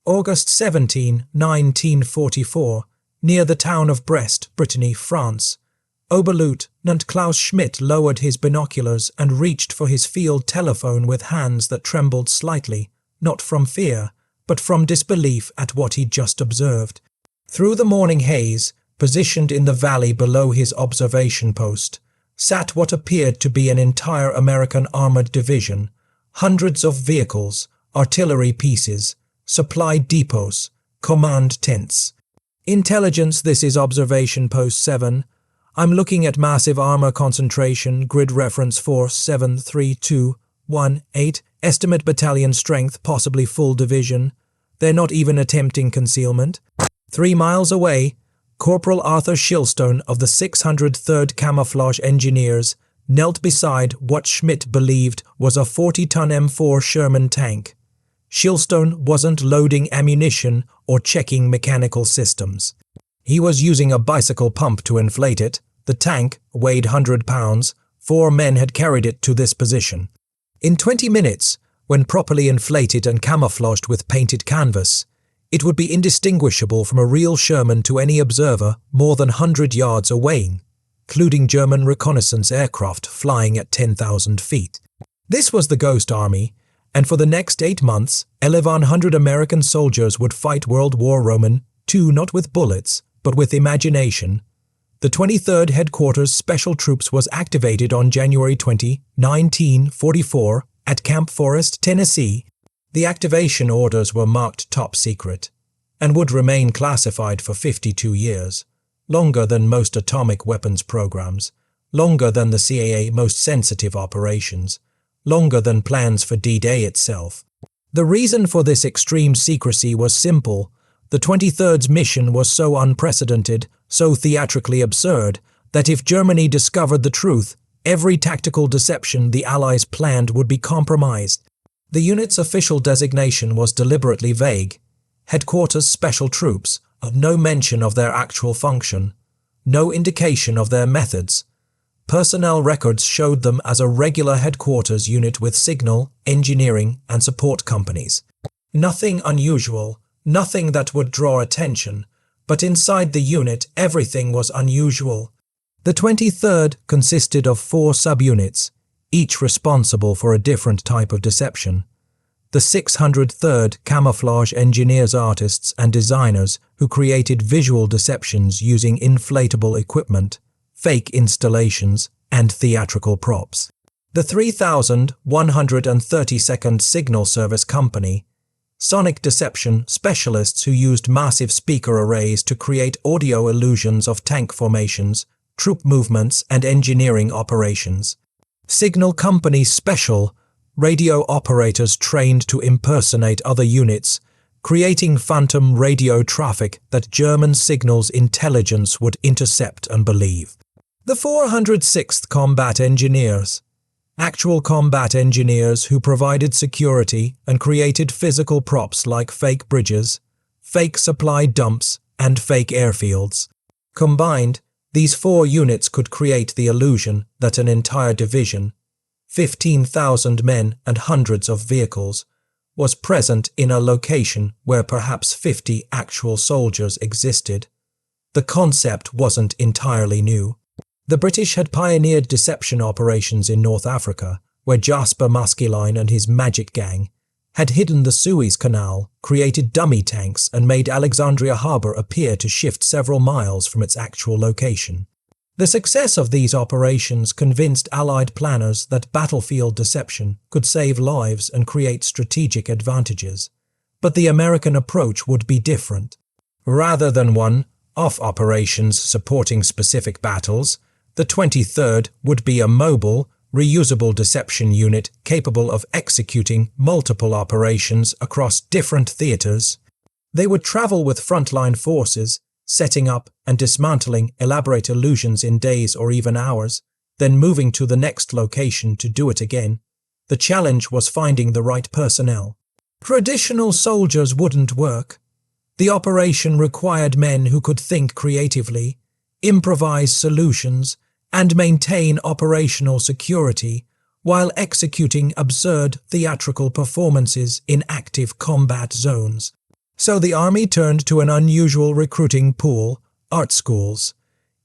August 17, 1944, near the town of Brest, Brittany, France. Oberleutnant Klaus Schmidt lowered his binoculars and reached for his field telephone with hands that trembled slightly, not from fear, but from disbelief at what he'd just observed. Through the morning haze, positioned in the valley below his observation post, sat what appeared to be an entire American armored division, hundreds of vehicles, artillery pieces, supply depots, command tents. Intelligence, this is observation post 7. I'm looking at massive armor concentration, grid reference force 73218, estimate battalion strength, possibly full division. They're not even attempting concealment. 3 miles away, Corporal Arthur Shilstone of the 603rd Camouflage Engineers knelt beside what Schmidt believed was a 40-ton M4 Sherman tank. Shilstone wasn't loading ammunition or checking mechanical systems. He was using a bicycle pump to inflate it. The tank weighed 100 pounds. 4 men had carried it to this position. In 20 minutes, when properly inflated and camouflaged with painted canvas, it would be indistinguishable from a real Sherman to any observer more than 100 yards away, including German reconnaissance aircraft flying at 10,000 feet. This was the Ghost Army, and for the next 8 months, 1,100 American soldiers would fight World War II, not with bullets, but with imagination. The 23rd Headquarters Special Troops was activated on January 20, 1944, at Camp Forest, Tennessee. The activation orders were marked top secret, and would remain classified for 52 years, longer than most atomic weapons programs, longer than the CIA most sensitive operations, longer than plans for D-Day itself. The reason for this extreme secrecy was simple. The 23rd's mission was so unprecedented, so theatrically absurd, that if Germany discovered the truth, every tactical deception the Allies planned would be compromised. The unit's official designation was deliberately vague. Headquarters Special Troops, no mention of their actual function, no indication of their methods. Personnel records showed them as a regular headquarters unit with signal, engineering, and support companies. Nothing unusual, nothing that would draw attention, but inside the unit everything was unusual. The 23rd consisted of 4 subunits, each responsible for a different type of deception. The 603rd Camouflage Engineers, artists and designers who created visual deceptions using inflatable equipment, fake installations, and theatrical props. The 3,132nd Signal Service Company, sonic deception specialists who used massive speaker arrays to create audio illusions of tank formations, troop movements, and engineering operations. Signal Company Special, radio operators trained to impersonate other units, creating phantom radio traffic that German signals intelligence would intercept and believe. The 406th Combat Engineers, actual combat engineers who provided security and created physical props like fake bridges, fake supply dumps, and fake airfields. Combined, these 4 units could create the illusion that an entire division, 15,000 men and hundreds of vehicles, was present in a location where perhaps 50 actual soldiers existed. The concept wasn't entirely new. The British had pioneered deception operations in North Africa, where Jasper Maskelyne and his magic gang had hidden the Suez Canal, created dummy tanks, and made Alexandria Harbour appear to shift several miles from its actual location. The success of these operations convinced Allied planners that battlefield deception could save lives and create strategic advantages. But the American approach would be different. Rather than one-off operations supporting specific battles, the 23rd would be a mobile, reusable deception unit capable of executing multiple operations across different theaters. They would travel with frontline forces, setting up and dismantling elaborate illusions in days or even hours, then moving to the next location to do it again. The challenge was finding the right personnel. Traditional soldiers wouldn't work. The operation required men who could think creatively, improvise solutions, and maintain operational security while executing absurd theatrical performances in active combat zones. So the Army turned to an unusual recruiting pool, art schools.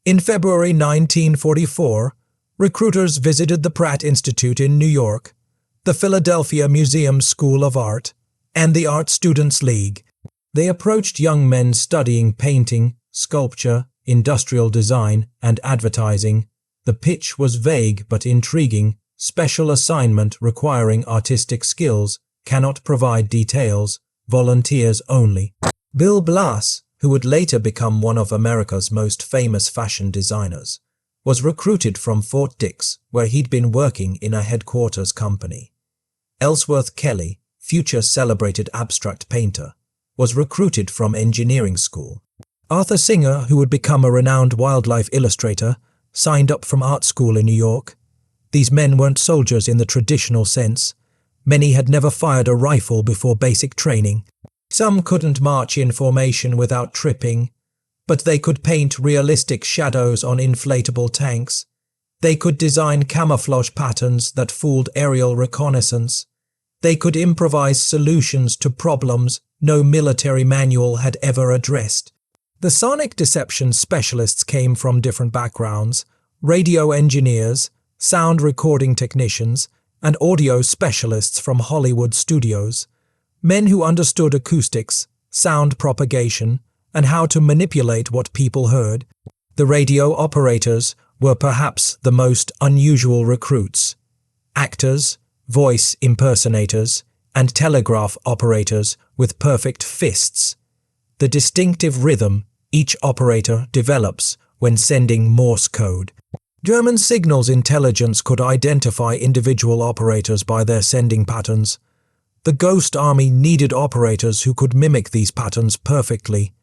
In February 1944, recruiters visited the Pratt Institute in New York, the Philadelphia Museum School of Art, and the Art Students League. They approached young men studying painting, sculpture, industrial design, and advertising. The pitch was vague but intriguing. Special assignment requiring artistic skills, cannot provide details, volunteers only. Bill Blass, who would later become one of America's most famous fashion designers, was recruited from Fort Dix, where he'd been working in a headquarters company. Ellsworth Kelly, future celebrated abstract painter, was recruited from engineering school. Arthur Singer, who would become a renowned wildlife illustrator, signed up from art school in New York. These men weren't soldiers in the traditional sense. Many had never fired a rifle before basic training. Some couldn't march in formation without tripping, but they could paint realistic shadows on inflatable tanks. They could design camouflage patterns that fooled aerial reconnaissance. They could improvise solutions to problems no military manual had ever addressed. The sonic deception specialists came from different backgrounds: radio engineers, sound recording technicians, and audio specialists from Hollywood studios. Men who understood acoustics, sound propagation, and how to manipulate what people heard. The radio operators were perhaps the most unusual recruits. Actors, voice impersonators, and telegraph operators with perfect fists. The distinctive rhythm each operator develops when sending Morse code. German signals intelligence could identify individual operators by their sending patterns. The Ghost Army needed operators who could mimic these patterns perfectly,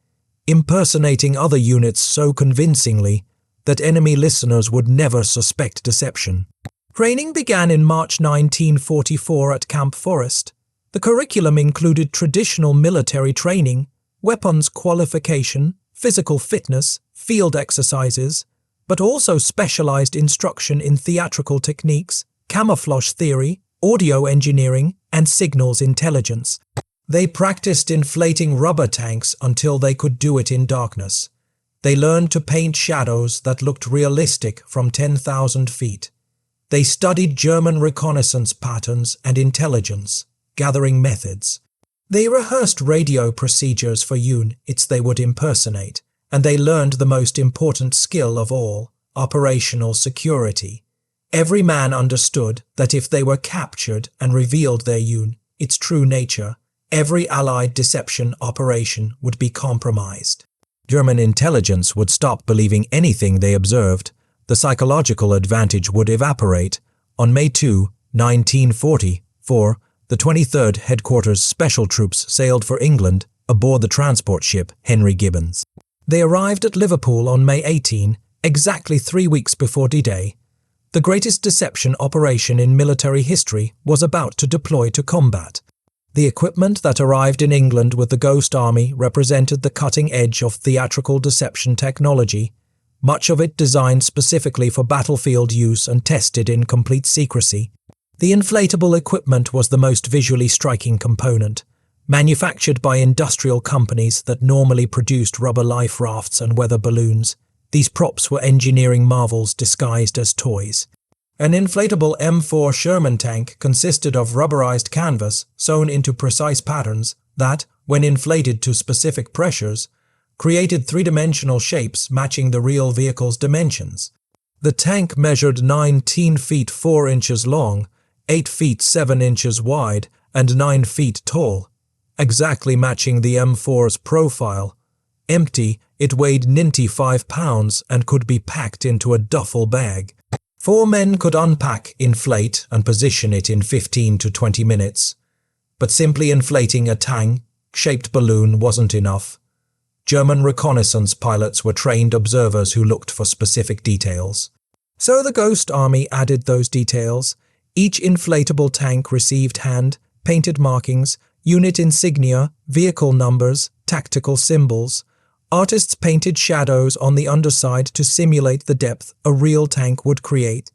impersonating other units so convincingly that enemy listeners would never suspect deception. Training began in March 1944 at Camp Forest. The curriculum included traditional military training, weapons qualification, physical fitness, field exercises, but also specialized instruction in theatrical techniques, camouflage theory, audio engineering, and signals intelligence. They practiced inflating rubber tanks until they could do it in darkness. They learned to paint shadows that looked realistic from 10,000 feet. They studied German reconnaissance patterns and intelligence, gathering methods. They rehearsed radio procedures for units they would impersonate, and they learned the most important skill of all, operational security. Every man understood that if they were captured and revealed their unit's true nature, every Allied deception operation would be compromised. German intelligence would stop believing anything they observed. The psychological advantage would evaporate. On May 2, 1944, the 23rd Headquarters Special Troops sailed for England aboard the transport ship Henry Gibbons. They arrived at Liverpool on May 18, exactly 3 weeks before D-Day. The greatest deception operation in military history was about to deploy to combat. The equipment that arrived in England with the Ghost Army represented the cutting edge of theatrical deception technology, much of it designed specifically for battlefield use and tested in complete secrecy. The inflatable equipment was the most visually striking component. Manufactured by industrial companies that normally produced rubber life rafts and weather balloons, these props were engineering marvels disguised as toys. An inflatable M4 Sherman tank consisted of rubberized canvas sewn into precise patterns that, when inflated to specific pressures, created three-dimensional shapes matching the real vehicle's dimensions. The tank measured 19 feet 4 inches long, 8 feet 7 inches wide, and 9 feet tall, exactly matching the M4's profile. Empty, it weighed 95 pounds and could be packed into a duffel bag. 4 men could unpack, inflate, and position it in 15 to 20 minutes. But simply inflating a tank-shaped balloon wasn't enough. German reconnaissance pilots were trained observers who looked for specific details. So the Ghost Army added those details. Each inflatable tank received hand-painted markings, unit insignia, vehicle numbers, tactical symbols. Artists painted shadows on the underside to simulate the depth a real tank would create.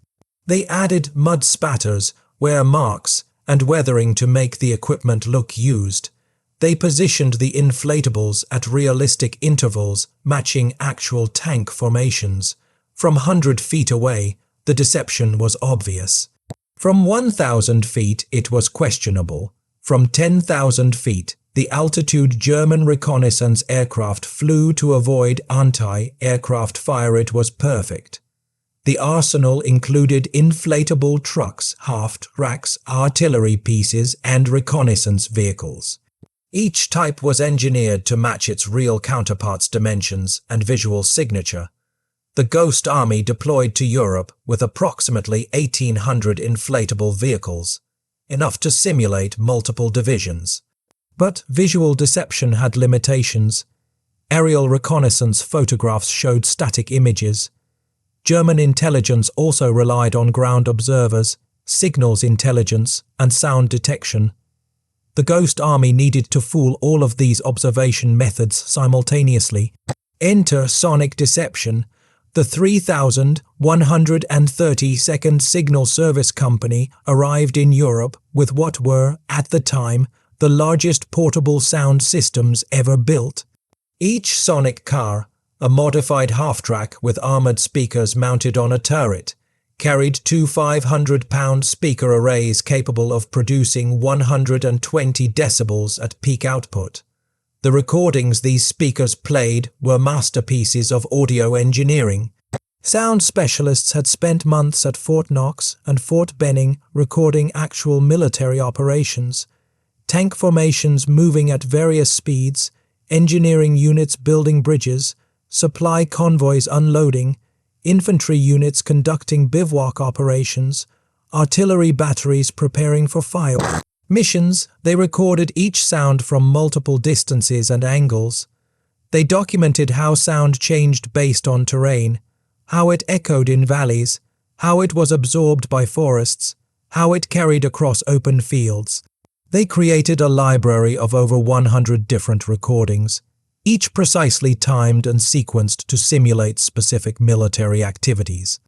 They added mud spatters, wear marks, and weathering to make the equipment look used. They positioned the inflatables at realistic intervals matching actual tank formations. From 100 feet away, the deception was obvious. From 1,000 feet, it was questionable. From 10,000 feet, the altitude German reconnaissance aircraft flew to avoid anti-aircraft fire. It was perfect. The arsenal included inflatable trucks, haft racks, artillery pieces, and reconnaissance vehicles. Each type was engineered to match its real counterpart's dimensions and visual signature. The Ghost Army deployed to Europe with approximately 1,800 inflatable vehicles, enough to simulate multiple divisions. But visual deception had limitations. Aerial reconnaissance photographs showed static images. German intelligence also relied on ground observers, signals intelligence, and sound detection. The Ghost Army needed to fool all of these observation methods simultaneously. Enter sonic deception. The 3,132nd Signal Service Company arrived in Europe with what were, at the time, the largest portable sound systems ever built. Each sonic car, a modified half-track with armored speakers mounted on a turret, carried two 500-pound speaker arrays capable of producing 120 decibels at peak output. The recordings these speakers played were masterpieces of audio engineering. Sound specialists had spent months at Fort Knox and Fort Benning recording actual military operations, tank formations moving at various speeds, engineering units building bridges, supply convoys unloading, infantry units conducting bivouac operations, artillery batteries preparing for fire. Missions, they recorded each sound from multiple distances and angles. They documented how sound changed based on terrain, how it echoed in valleys, how it was absorbed by forests, how it carried across open fields. They created a library of over 100 different recordings, each precisely timed and sequenced to simulate specific military activities.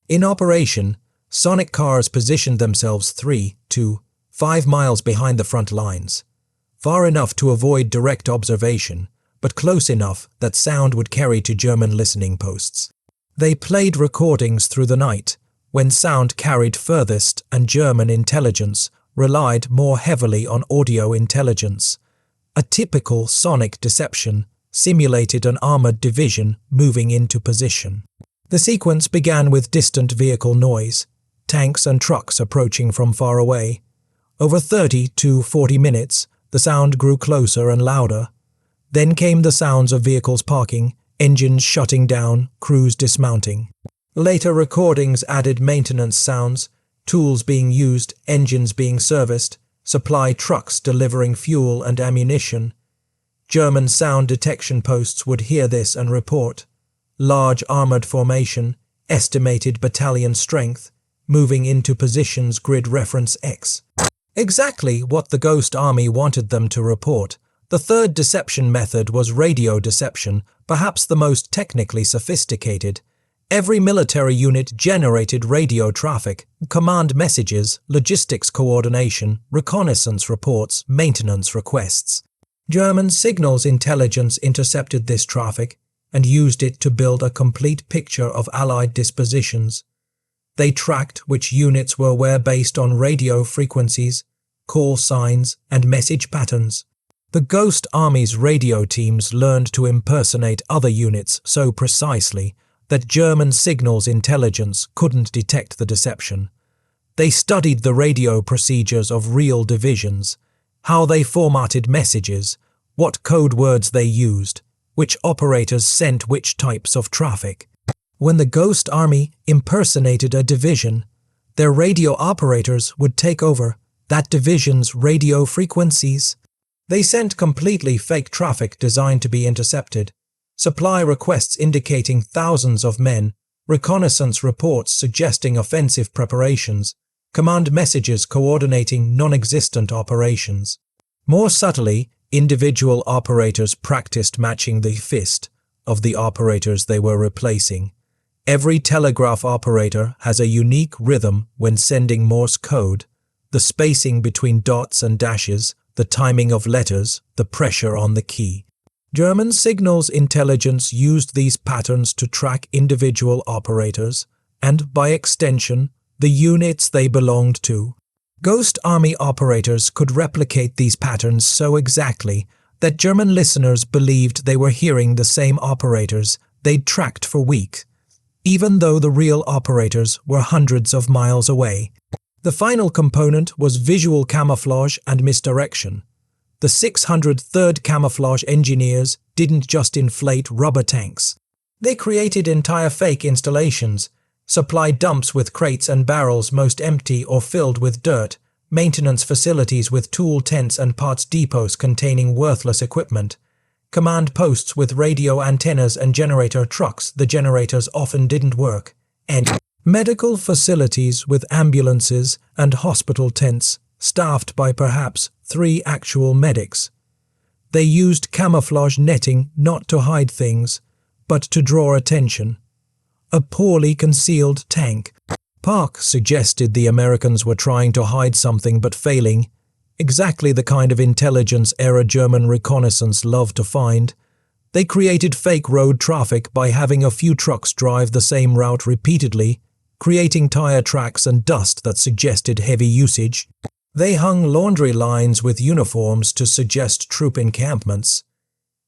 In operation, sonic cars positioned themselves 3 to 5 miles behind the front lines, far enough to avoid direct observation, but close enough that sound would carry to German listening posts. They played recordings through the night, when sound carried furthest and German intelligence relied more heavily on audio intelligence. A typical sonic deception simulated an armored division moving into position. The sequence began with distant vehicle noise, tanks and trucks approaching from far away. Over 30 to 40 minutes, the sound grew closer and louder. Then came the sounds of vehicles parking, engines shutting down, crews dismounting. Later recordings added maintenance sounds, tools being used, engines being serviced, supply trucks delivering fuel and ammunition. German sound detection posts would hear this and report. Large armored formation, estimated battalion strength, moving into positions grid reference X. Exactly what the Ghost Army wanted them to report. The third deception method was radio deception, perhaps the most technically sophisticated. Every military unit generated radio traffic, command messages, logistics coordination, reconnaissance reports, maintenance requests. German signals intelligence intercepted this traffic and used it to build a complete picture of Allied dispositions. They tracked which units were where based on radio frequencies, call signs, and message patterns. The Ghost Army's radio teams learned to impersonate other units so precisely that German signals intelligence couldn't detect the deception. They studied the radio procedures of real divisions, how they formatted messages, what code words they used, which operators sent which types of traffic. When the Ghost Army impersonated a division, their radio operators would take over that division's radio frequencies. They sent completely fake traffic designed to be intercepted, supply requests indicating thousands of men, reconnaissance reports suggesting offensive preparations, command messages coordinating non-existent operations. More subtly, individual operators practiced matching the fist of the operators they were replacing. Every telegraph operator has a unique rhythm when sending Morse code. The spacing between dots and dashes, the timing of letters, the pressure on the key. German signals intelligence used these patterns to track individual operators, and, by extension, the units they belonged to. Ghost Army operators could replicate these patterns so exactly that German listeners believed they were hearing the same operators they'd tracked for weeks, even though the real operators were hundreds of miles away. The final component was visual camouflage and misdirection. The 603rd Camouflage engineers didn't just inflate rubber tanks. They created entire fake installations, supplied dumps with crates and barrels most empty or filled with dirt, maintenance facilities with tool tents and parts depots containing worthless equipment, command posts with radio antennas and generator trucks the generators often didn't work, and medical facilities with ambulances and hospital tents staffed by perhaps 3 actual medics. They used camouflage netting not to hide things, but to draw attention. A poorly concealed tank. Park suggested the Americans were trying to hide something but failing, exactly the kind of intelligence-era German reconnaissance loved to find. They created fake road traffic by having a few trucks drive the same route repeatedly, creating tire tracks and dust that suggested heavy usage. They hung laundry lines with uniforms to suggest troop encampments.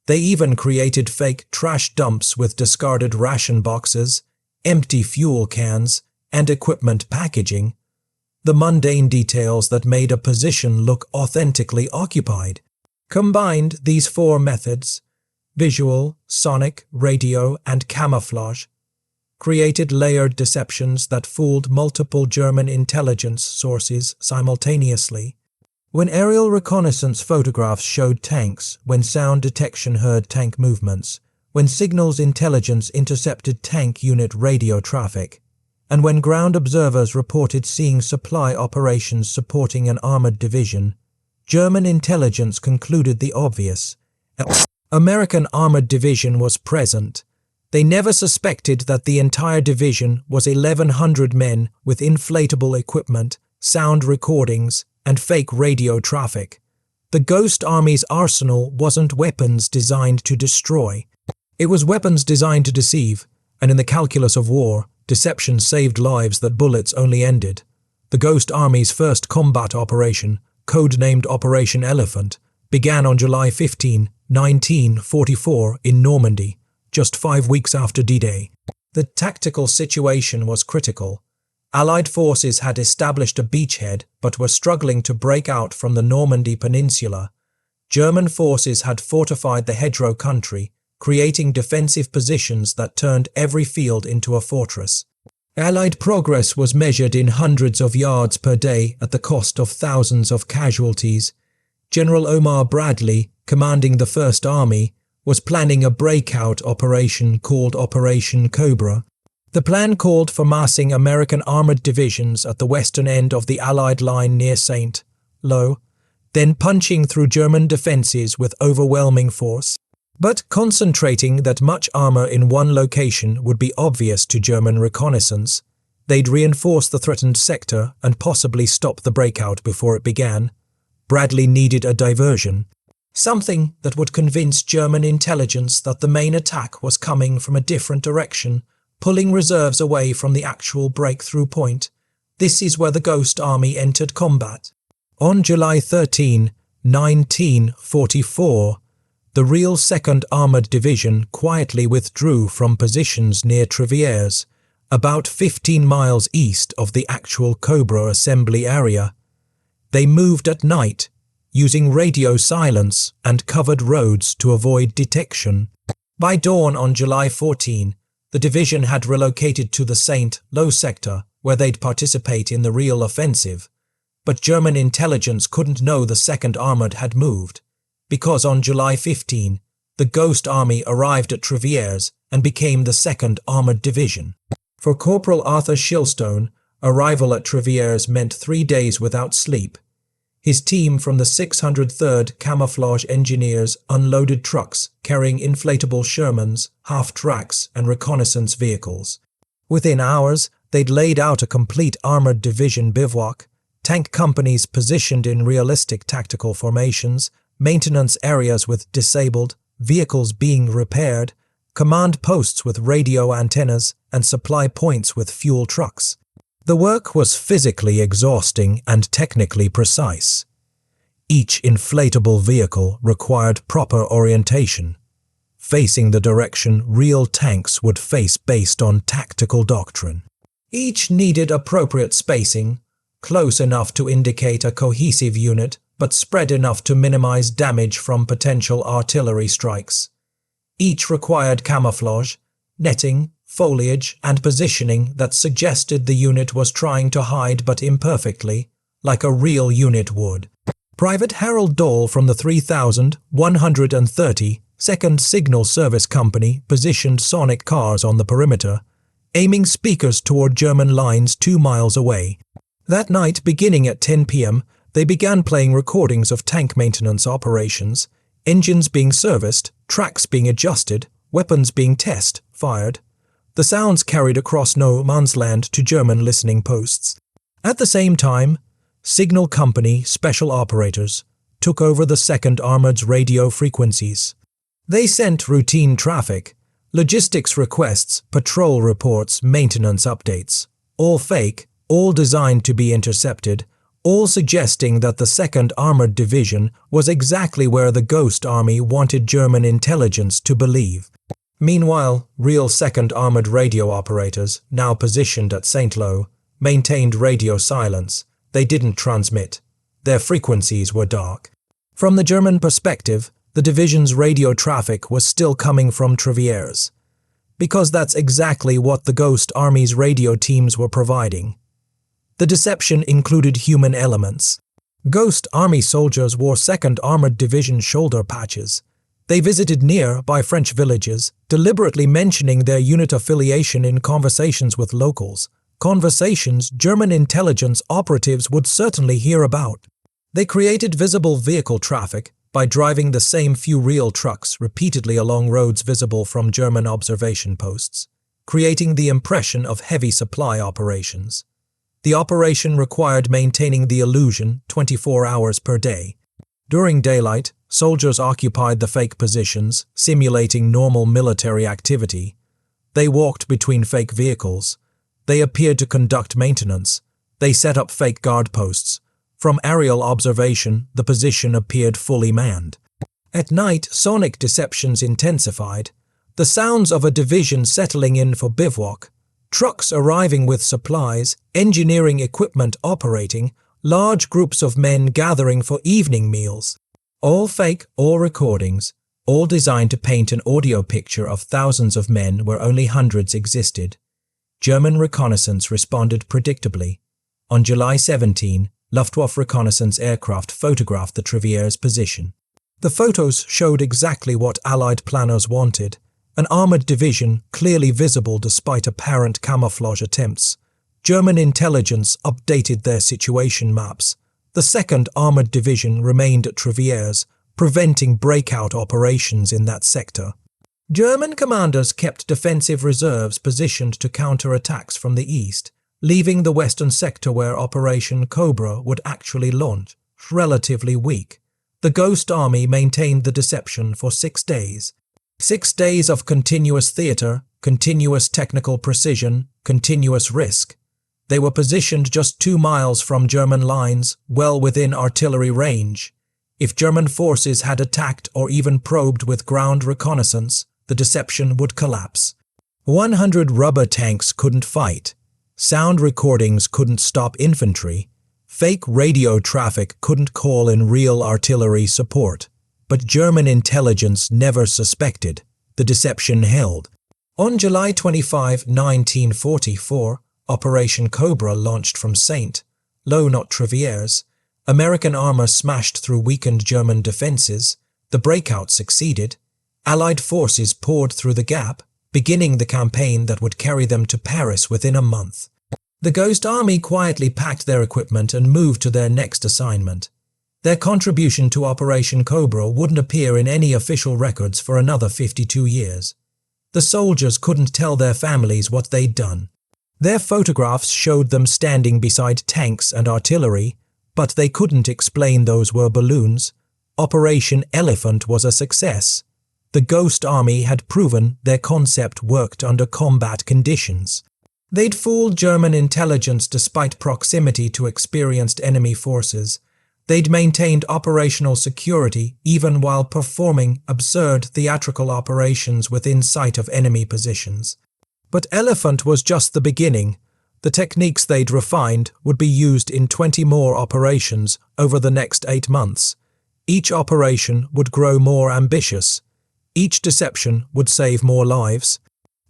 They even created fake trash dumps with discarded ration boxes, empty fuel cans, and equipment packaging. The mundane details that made a position look authentically occupied. Combined, these 4 methods, visual, sonic, radio, and camouflage, created layered deceptions that fooled multiple German intelligence sources simultaneously. When aerial reconnaissance photographs showed tanks, when sound detection heard tank movements, when signals intelligence intercepted tank unit radio traffic, and when ground observers reported seeing supply operations supporting an armored division, German intelligence concluded the obvious. American armored division was present. They never suspected that the entire division was 1,100 men with inflatable equipment, sound recordings, and fake radio traffic. The Ghost Army's arsenal wasn't weapons designed to destroy. It was weapons designed to deceive, and in the calculus of war, deception saved lives that bullets only ended. The Ghost Army's first combat operation, codenamed Operation Elephant, began on July 15, 1944 in Normandy, just 5 weeks after D-Day. The tactical situation was critical. Allied forces had established a beachhead but were struggling to break out from the Normandy Peninsula. German forces had fortified the hedgerow country, creating defensive positions that turned every field into a fortress. Allied progress was measured in hundreds of yards per day at the cost of thousands of casualties. General Omar Bradley, commanding the First Army, was planning a breakout operation called Operation Cobra. The plan called for massing American armored divisions at the western end of the Allied line near St. Lo, then punching through German defenses with overwhelming force. But concentrating that much armor in one location would be obvious to German reconnaissance. They'd reinforce the threatened sector and possibly stop the breakout before it began. Bradley needed a diversion. Something that would convince German intelligence that the main attack was coming from a different direction, pulling reserves away from the actual breakthrough point. This is where the Ghost Army entered combat. On July 13, 1944, the real 2nd Armored Division quietly withdrew from positions near Trevieres, about 15 miles east of the actual Cobra assembly area. They moved at night, using radio silence and covered roads to avoid detection. By dawn on July 14, the division had relocated to the St. Lo sector, where they'd participate in the real offensive. But German intelligence couldn't know the 2nd Armored had moved, because on July 15, the Ghost Army arrived at Trevieres and became the 2nd Armored Division. For Corporal Arthur Shilstone, arrival at Trevieres meant 3 days without sleep. His team from the 603rd Camouflage Engineers unloaded trucks carrying inflatable Shermans, half-tracks, and reconnaissance vehicles. Within hours, they'd laid out a complete armored division bivouac, tank companies positioned in realistic tactical formations, maintenance areas with disabled, vehicles being repaired, command posts with radio antennas, and supply points with fuel trucks. The work was physically exhausting and technically precise. Each inflatable vehicle required proper orientation, facing the direction real tanks would face based on tactical doctrine. Each needed appropriate spacing, close enough to indicate a cohesive unit, but spread enough to minimize damage from potential artillery strikes. Each required camouflage, netting, foliage, and positioning that suggested the unit was trying to hide but imperfectly, like a real unit would. Private Harold Dole from the 3132nd Signal Service Company positioned sonic cars on the perimeter, aiming speakers toward German lines 2 miles away. That night, beginning at 10 p.m., they began playing recordings of tank maintenance operations, engines being serviced, tracks being adjusted, weapons being fired. The sounds carried across no man's land to German listening posts. At the same time, Signal Company special operators took over the 2nd Armored's radio frequencies. They sent routine traffic, logistics requests, patrol reports, maintenance updates, all fake, all designed to be intercepted, all suggesting that the 2nd Armored Division was exactly where the Ghost Army wanted German intelligence to believe. Meanwhile, real 2nd Armored radio operators, now positioned at St. Lo, maintained radio silence. They didn't transmit. Their frequencies were dark. From the German perspective, the division's radio traffic was still coming from Trevieres, because that's exactly what the Ghost Army's radio teams were providing. The deception included human elements. Ghost Army soldiers wore 2nd Armored Division shoulder patches. They visited nearby French villages, deliberately mentioning their unit affiliation in conversations with locals. Conversations German intelligence operatives would certainly hear about. They created visible vehicle traffic by driving the same few real trucks repeatedly along roads visible from German observation posts, creating the impression of heavy supply operations. The operation required maintaining the illusion 24 hours per day. During daylight, soldiers occupied the fake positions, simulating normal military activity. They walked between fake vehicles. They appeared to conduct maintenance. They set up fake guard posts. From aerial observation, the position appeared fully manned. At night, sonic deceptions intensified. The sounds of a division settling in for bivouac, trucks arriving with supplies, engineering equipment operating, large groups of men gathering for evening meals. All fake, all recordings, all designed to paint an audio picture of thousands of men where only hundreds existed. German reconnaissance responded predictably. On July 17, Luftwaffe reconnaissance aircraft photographed the Trevieres position. The photos showed exactly what Allied planners wanted: an armored division clearly visible despite apparent camouflage attempts. German intelligence updated their situation maps. The 2nd Armored Division remained at Trevieres, preventing breakout operations in that sector. German commanders kept defensive reserves positioned to counter attacks from the east, leaving the western sector where Operation Cobra would actually launch relatively weak. The Ghost Army maintained the deception for 6 days. 6 days of continuous theater, continuous technical precision, continuous risk. They were positioned just 2 miles from German lines, well within artillery range. If German forces had attacked or even probed with ground reconnaissance, the deception would collapse. 100 rubber tanks couldn't fight. Sound recordings couldn't stop infantry. Fake radio traffic couldn't call in real artillery support. But German intelligence never suspected. The deception held. On July 25, 1944, Operation Cobra launched from St. Lo, not Trevieres. American armor smashed through weakened German defenses. The breakout succeeded. Allied forces poured through the gap, beginning the campaign that would carry them to Paris within a month. The Ghost Army quietly packed their equipment and moved to their next assignment. Their contribution to Operation Cobra wouldn't appear in any official records for another 52 years. The soldiers couldn't tell their families what they'd done. Their photographs showed them standing beside tanks and artillery, but they couldn't explain those were balloons. Operation Elephant was a success. The Ghost Army had proven their concept worked under combat conditions. They'd fooled German intelligence despite proximity to experienced enemy forces. They'd maintained operational security even while performing absurd theatrical operations within sight of enemy positions. But Elephant was just the beginning. The techniques they'd refined would be used in 20 more operations over the next 8 months. Each operation would grow more ambitious. Each deception would save more lives.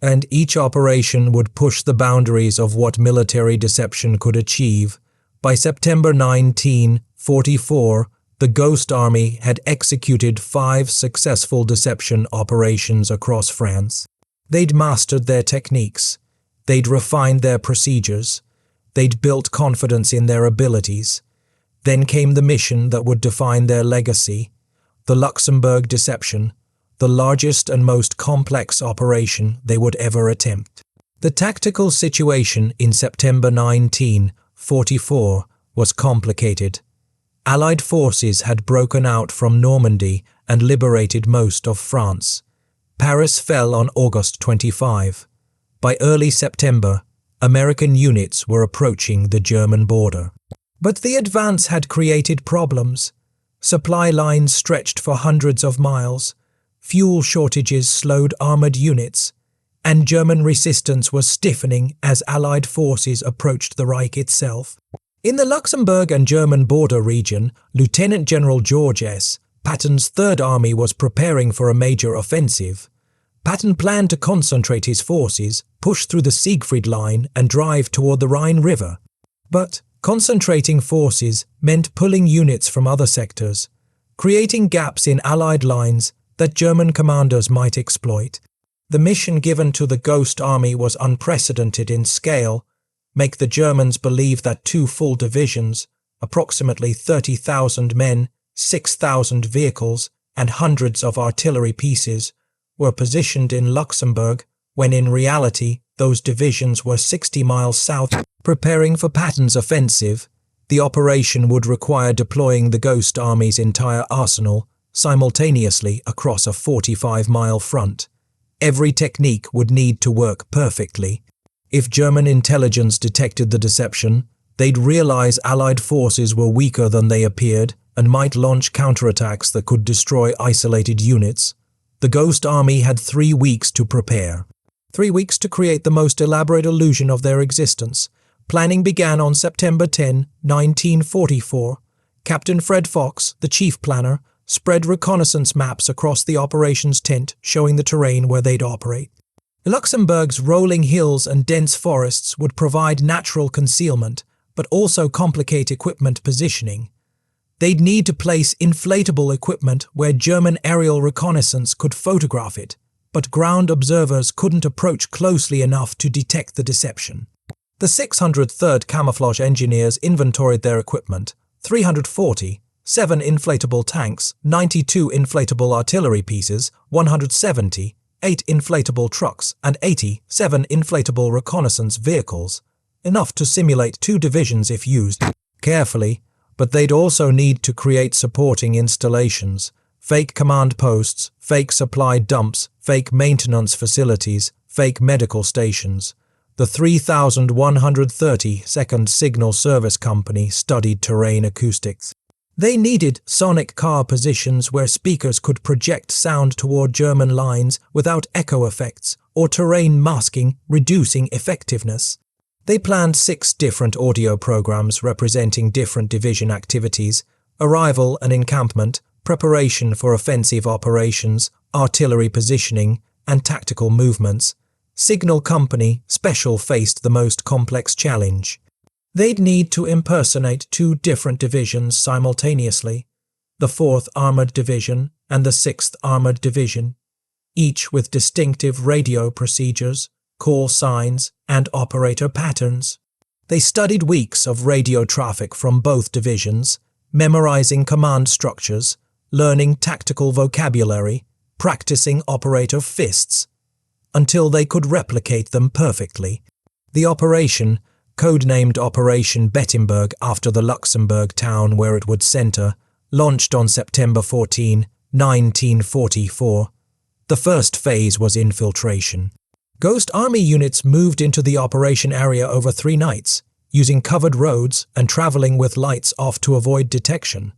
And each operation would push the boundaries of what military deception could achieve. By September 1944, the Ghost Army had executed 5 successful deception operations across France. They'd mastered their techniques. They'd refined their procedures. They'd built confidence in their abilities. Then came the mission that would define their legacy, the Luxembourg deception, the largest and most complex operation they would ever attempt. The tactical situation in September 1944 was complicated. Allied forces had broken out from Normandy and liberated most of France. Paris fell on August 25. By early September, American units were approaching the German border. But the advance had created problems. Supply lines stretched for hundreds of miles. Fuel shortages slowed armored units, and German resistance was stiffening as Allied forces approached the Reich itself. In the Luxembourg and German border region, Lieutenant General George S. Patton's Third Army was preparing for a major offensive. Patton planned to concentrate his forces, push through the Siegfried Line, and drive toward the Rhine River. But concentrating forces meant pulling units from other sectors, creating gaps in Allied lines that German commanders might exploit. The mission given to the Ghost Army was unprecedented in scale. Make the Germans believe that 2 full divisions, approximately 30,000 men, 6,000 vehicles, and hundreds of artillery pieces, were positioned in Luxembourg, when in reality those divisions were 60 miles south. Preparing for Patton's offensive, the operation would require deploying the Ghost Army's entire arsenal simultaneously across a 45-mile front. Every technique would need to work perfectly. If German intelligence detected the deception, they'd realize Allied forces were weaker than they appeared and might launch counterattacks that could destroy isolated units. The Ghost Army had 3 weeks to prepare. 3 weeks to create the most elaborate illusion of their existence. Planning began on September 10, 1944. Captain Fred Fox, the chief planner, spread reconnaissance maps across the operations tent showing the terrain where they'd operate. Luxembourg's rolling hills and dense forests would provide natural concealment, but also complicate equipment positioning. They'd need to place inflatable equipment where German aerial reconnaissance could photograph it, but ground observers couldn't approach closely enough to detect the deception. The 603rd Camouflage Engineers inventoried their equipment: 340, 7 inflatable tanks, 92 inflatable artillery pieces, 170, 8 inflatable trucks, and 87 inflatable reconnaissance vehicles, enough to simulate 2 divisions if used carefully, but they'd also need to create supporting installations, fake command posts, fake supply dumps, fake maintenance facilities, fake medical stations. The 3,132nd Signal Service Company studied terrain acoustics. They needed sonic car positions where speakers could project sound toward German lines without echo effects or terrain masking, reducing effectiveness. They planned 6 different audio programs representing different division activities: arrival and encampment, preparation for offensive operations, artillery positioning, and tactical movements. Signal Company Special faced the most complex challenge. They'd need to impersonate 2 different divisions simultaneously, the 4th Armored Division and the 6th Armored Division, each with distinctive radio procedures, call signs, and operator patterns. They studied weeks of radio traffic from both divisions, memorizing command structures, learning tactical vocabulary, practicing operator fists, until they could replicate them perfectly. The operation, codenamed Operation Bettemberg after the Luxembourg town where it would center, launched on September 14, 1944. The first phase was infiltration. Ghost Army units moved into the operation area over 3 nights, using covered roads and traveling with lights off to avoid detection.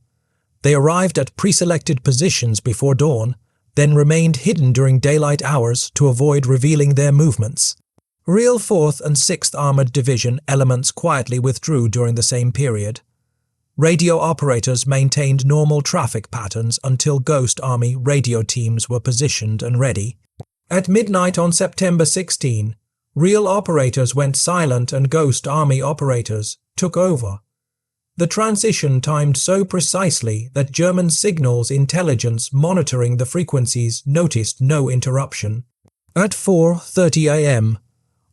They arrived at pre-selected positions before dawn, then remained hidden during daylight hours to avoid revealing their movements. Real 4th and 6th Armored Division elements quietly withdrew during the same period. Radio operators maintained normal traffic patterns until Ghost Army radio teams were positioned and ready. At midnight on September 16, real operators went silent and Ghost Army operators took over. The transition timed so precisely that German signals intelligence monitoring the frequencies noticed no interruption. At 4:30 a.m.,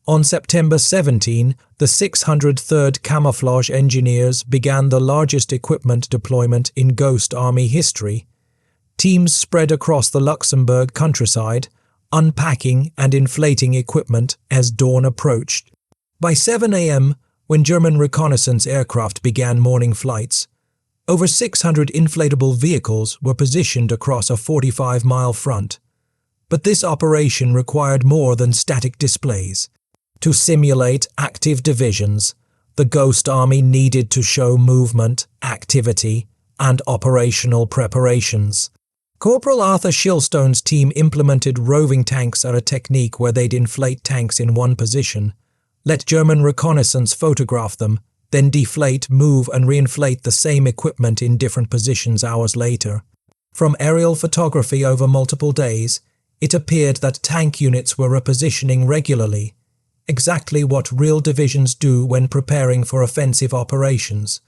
on September 17, the 603rd Camouflage Engineers began the largest equipment deployment in Ghost Army history. Teams spread across the Luxembourg countryside, unpacking and inflating equipment as dawn approached. By 7 a.m., when German reconnaissance aircraft began morning flights, over 600 inflatable vehicles were positioned across a 45-mile front. But this operation required more than static displays. To simulate active divisions, the Ghost Army needed to show movement, activity, and operational preparations. Corporal Arthur Shillstone's team implemented roving tanks at a technique where they'd inflate tanks in one position, let German reconnaissance photograph them, then deflate, move, and reinflate the same equipment in different positions hours later. From aerial photography over multiple days, it appeared that tank units were repositioning regularly, exactly what real divisions do when preparing for offensive operations.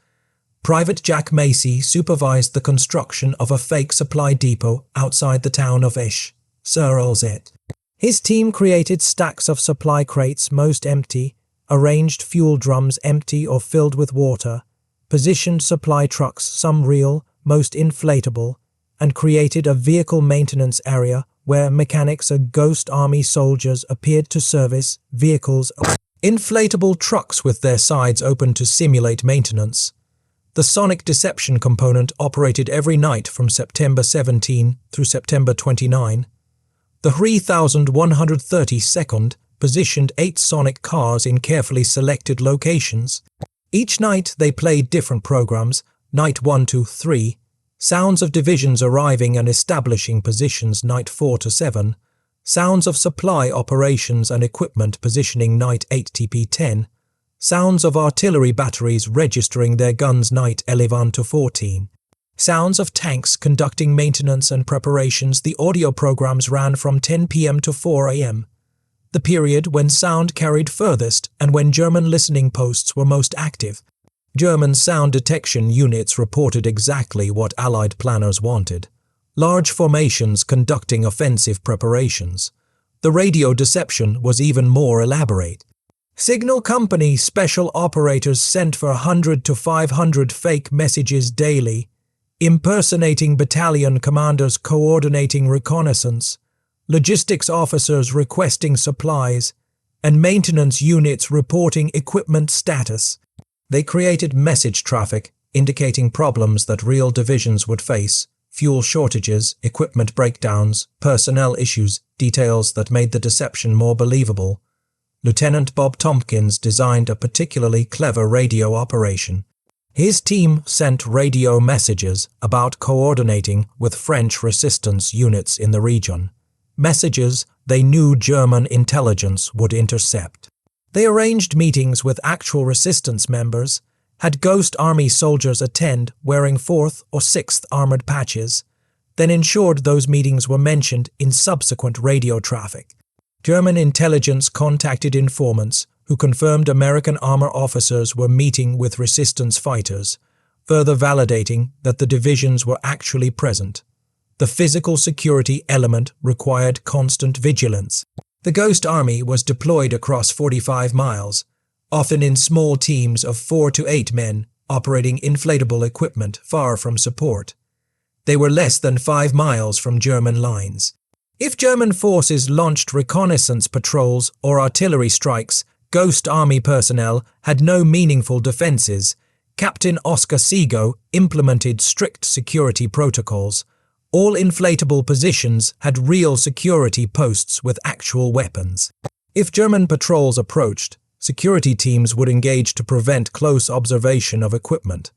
Private Jack Macy supervised the construction of a fake supply depot outside the town of Esch-sur-Alzette. His team created stacks of supply crates, most empty, arranged fuel drums empty or filled with water, positioned supply trucks, some real, most inflatable, and created a vehicle maintenance area where mechanics and Ghost Army soldiers appeared to service vehicles. Inflatable trucks with their sides open to simulate maintenance. The sonic deception component operated every night from September 17 through September 29. The 3132nd positioned 8 sonic cars in carefully selected locations. Each night they played different programs, night 1 to 3, sounds of divisions arriving and establishing positions night 4 to 7, sounds of supply operations and equipment positioning night 8 TP10, sounds of artillery batteries registering their guns night 11 to 14. Sounds of tanks conducting maintenance and preparations. The audio programs ran from 10 p.m. to 4 a.m., the period when sound carried furthest and when German listening posts were most active. German sound detection units reported exactly what Allied planners wanted: large formations conducting offensive preparations. The radio deception was even more elaborate. Signal company special operators sent for 100 to 500 fake messages daily, impersonating battalion commanders coordinating reconnaissance, logistics officers requesting supplies, and maintenance units reporting equipment status. They created message traffic indicating problems that real divisions would face: fuel shortages, equipment breakdowns, personnel issues, details that made the deception more believable. Lieutenant Bob Tompkins designed a particularly clever radio operation. His team sent radio messages about coordinating with French resistance units in the region. Messages they knew German intelligence would intercept. They arranged meetings with actual resistance members, had Ghost Army soldiers attend wearing 4th or 6th armored patches, then ensured those meetings were mentioned in subsequent radio traffic. German intelligence contacted informants who confirmed American armor officers were meeting with resistance fighters, further validating that the divisions were actually present. The physical security element required constant vigilance. The Ghost Army was deployed across 45 miles, often in small teams of 4 to 8 men operating inflatable equipment far from support. They were less than 5 miles from German lines. If German forces launched reconnaissance patrols or artillery strikes, Ghost Army personnel had no meaningful defenses. Captain Oscar Seago implemented strict security protocols. All inflatable positions had real security posts with actual weapons. If German patrols approached, security teams would engage to prevent close observation of equipment.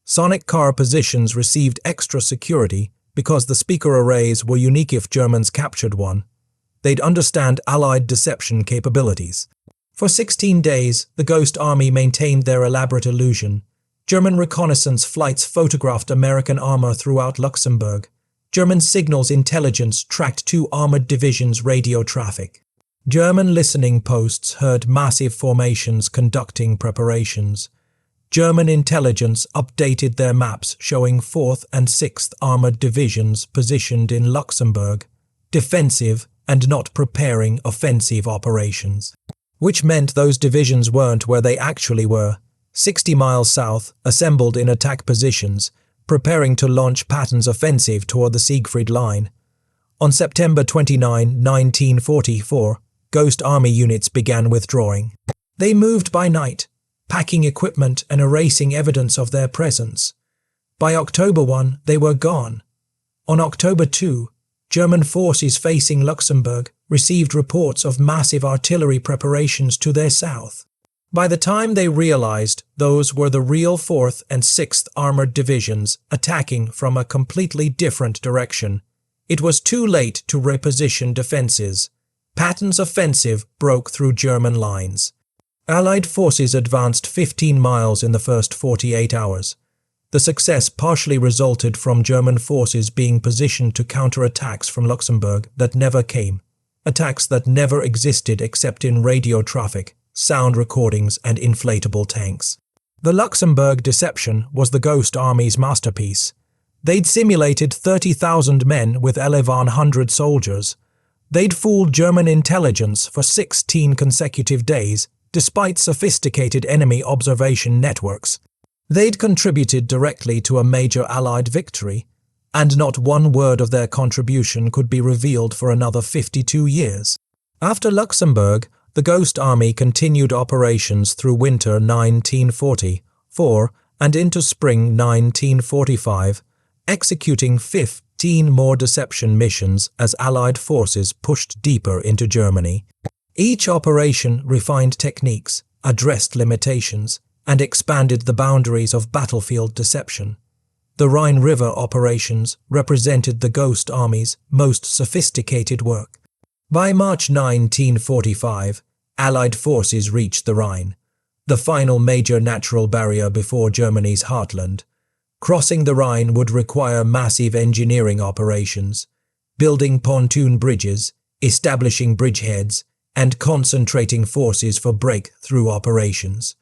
Sonic car positions received extra security because the speaker arrays were unique if Germans captured one. They'd understand Allied deception capabilities. For 16 days, the Ghost Army maintained their elaborate illusion. German reconnaissance flights photographed American armor throughout Luxembourg. German signals intelligence tracked 2 armored divisions' radio traffic. German listening posts heard massive formations conducting preparations. German intelligence updated their maps showing 4th and 6th Armored Divisions positioned in Luxembourg, defensive and not preparing offensive operations. Which meant those divisions weren't where they actually were, 60 miles south, assembled in attack positions, preparing to launch Patton's offensive toward the Siegfried Line. On September 29, 1944, Ghost Army units began withdrawing. They moved by night, packing equipment and erasing evidence of their presence. By October 1, they were gone. On October 2, German forces facing Luxembourg received reports of massive artillery preparations to their south. By the time they realized those were the real 4th and 6th Armored Divisions attacking from a completely different direction, it was too late to reposition defenses. Patton's offensive broke through German lines. Allied forces advanced 15 miles in the first 48 hours. The success partially resulted from German forces being positioned to counter attacks from Luxembourg that never came, attacks that never existed except in radio traffic, sound recordings, and inflatable tanks. The Luxembourg deception was the Ghost Army's masterpiece. They'd simulated 30,000 men with 1,100 soldiers. They'd fooled German intelligence for 16 consecutive days, despite sophisticated enemy observation networks. They'd contributed directly to a major Allied victory, and not one word of their contribution could be revealed for another 52 years. After Luxembourg, the Ghost Army continued operations through winter 1944 and into spring 1945, executing 15 more deception missions as Allied forces pushed deeper into Germany. Each operation refined techniques, addressed limitations, and expanded the boundaries of battlefield deception. The Rhine River operations represented the Ghost Army's most sophisticated work. By March 1945, Allied forces reached the Rhine, the final major natural barrier before Germany's heartland. Crossing the Rhine would require massive engineering operations, building pontoon bridges, establishing bridgeheads, and concentrating forces for breakthrough operations.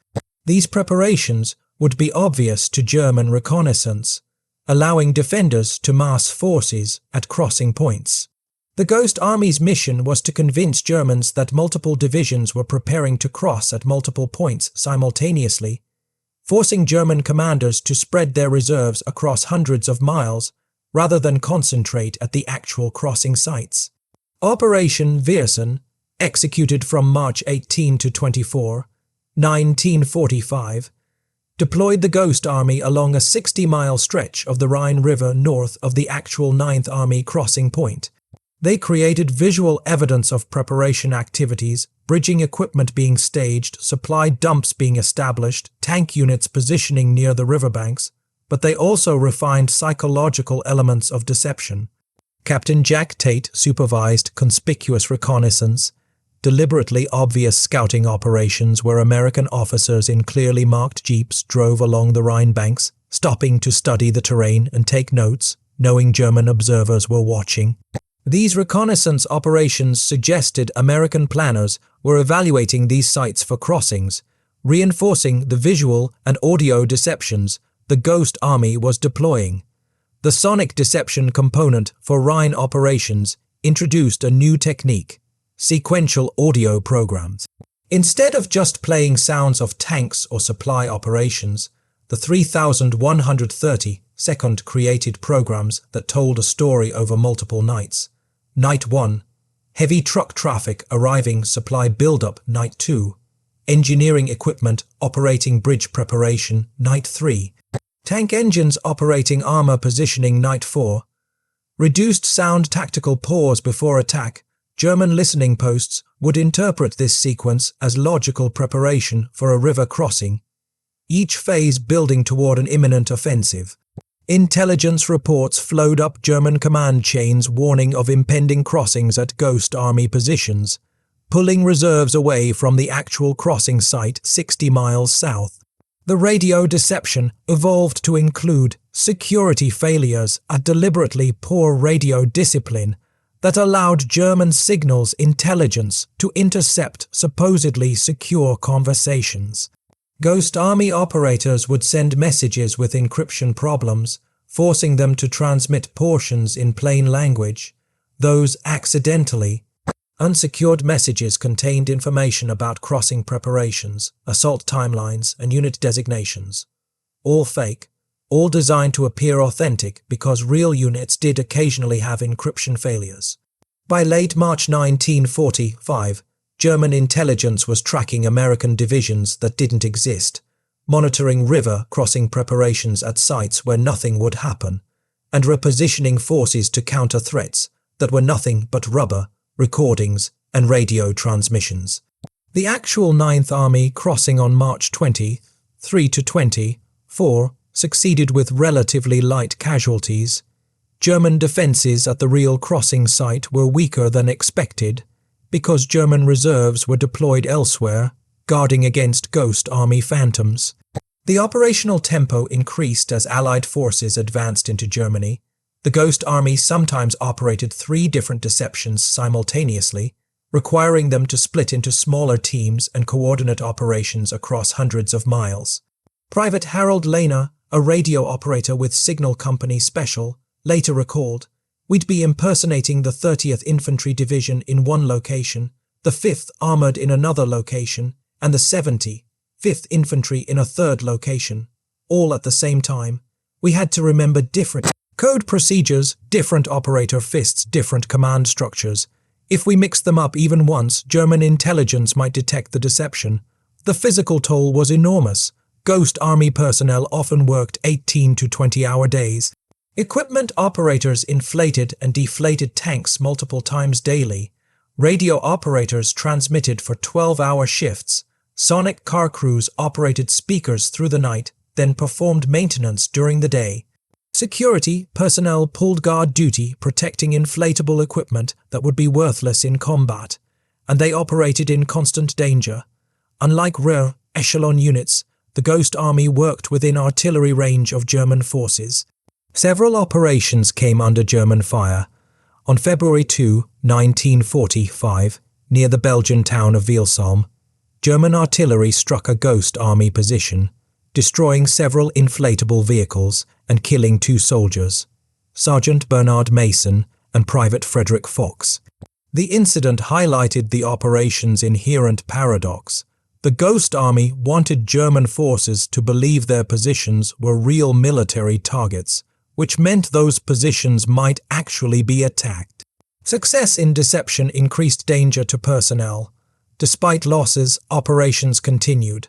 These preparations would be obvious to German reconnaissance, allowing defenders to mass forces at crossing points. The Ghost Army's mission was to convince Germans that multiple divisions were preparing to cross at multiple points simultaneously, forcing German commanders to spread their reserves across hundreds of miles rather than concentrate at the actual crossing sites. Operation Viersen, executed from March 18 to 24, 1945, deployed the Ghost Army along a 60-mile stretch of the Rhine River north of the actual 9th Army crossing point. They created visual evidence of preparation activities, bridging equipment being staged, supply dumps being established, tank units positioning near the riverbanks, but they also refined psychological elements of deception. Captain Jack Tate supervised conspicuous reconnaissance, deliberately obvious scouting operations where American officers in clearly marked jeeps drove along the Rhine banks, stopping to study the terrain and take notes, knowing German observers were watching. These reconnaissance operations suggested American planners were evaluating these sites for crossings, reinforcing the visual and audio deceptions the Ghost Army was deploying. The sonic deception component for Rhine operations introduced a new technique: sequential audio programs. Instead of just playing sounds of tanks or supply operations, the 3,130-second created programs that told a story over multiple nights. Night 1, heavy truck traffic arriving, supply buildup. Night 2, engineering equipment operating bridge preparation, Night 3, tank engines operating armor positioning, Night 4, reduced sound tactical pause before attack. German listening posts would interpret this sequence as logical preparation for a river crossing, each phase building toward an imminent offensive. Intelligence reports flowed up German command chains warning of impending crossings at Ghost Army positions, pulling reserves away from the actual crossing site 60 miles south. The radio deception evolved to include security failures, a deliberately poor radio discipline that allowed German signals intelligence to intercept supposedly secure conversations. Ghost Army operators would send messages with encryption problems, forcing them to transmit portions in plain language. Those accidentally unsecured messages contained information about crossing preparations, assault timelines, and unit designations. All fake, all designed to appear authentic because real units did occasionally have encryption failures. By late March 1945, German intelligence was tracking American divisions that didn't exist, monitoring river crossing preparations at sites where nothing would happen, and repositioning forces to counter threats that were nothing but rubber, recordings, and radio transmissions. The actual 9th Army crossing on March 23-24 succeeded with relatively light casualties. German defenses at the real crossing site were weaker than expected because German reserves were deployed elsewhere, guarding against Ghost Army phantoms. The operational tempo increased as Allied forces advanced into Germany. The Ghost Army sometimes operated 3 different deceptions simultaneously, requiring them to split into smaller teams and coordinate operations across hundreds of miles. Private Harold Lehner, a radio operator with Signal Company Special, later recalled, "We'd be impersonating the 30th Infantry Division in one location, the 5th Armored in another location, and the 75th Infantry in a third location, all at the same time. We had to remember different code procedures, different operator fists, different command structures. If we mixed them up even once, German intelligence might detect the deception. The physical toll was enormous. Ghost Army personnel often worked 18 to 20-hour days. Equipment operators inflated and deflated tanks multiple times daily. Radio operators transmitted for 12-hour shifts. Sonic car crews operated speakers through the night, then performed maintenance during the day. Security personnel pulled guard duty protecting inflatable equipment that would be worthless in combat, and they operated in constant danger. Unlike rear echelon units, the Ghost Army worked within artillery range of German forces. Several operations came under German fire. On February 2, 1945, near the Belgian town of Wielsum, German artillery struck a Ghost Army position, destroying several inflatable vehicles and killing 2 soldiers, Sergeant Bernard Mason and Private Frederick Fox. The incident highlighted the operation's inherent paradox. The Ghost Army wanted German forces to believe their positions were real military targets, which meant those positions might actually be attacked. Success in deception increased danger to personnel. Despite losses, operations continued.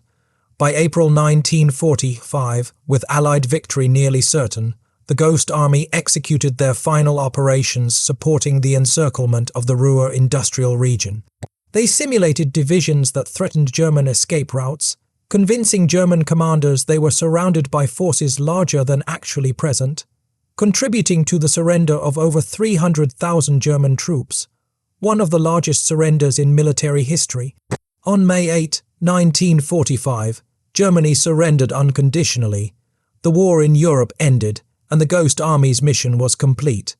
By April 1945, with Allied victory nearly certain, the Ghost Army executed their final operations supporting the encirclement of the Ruhr industrial region. They simulated divisions that threatened German escape routes, convincing German commanders they were surrounded by forces larger than actually present, contributing to the surrender of over 300,000 German troops, one of the largest surrenders in military history. On May 8, 1945, Germany surrendered unconditionally. The war in Europe ended, and the Ghost Army's mission was complete.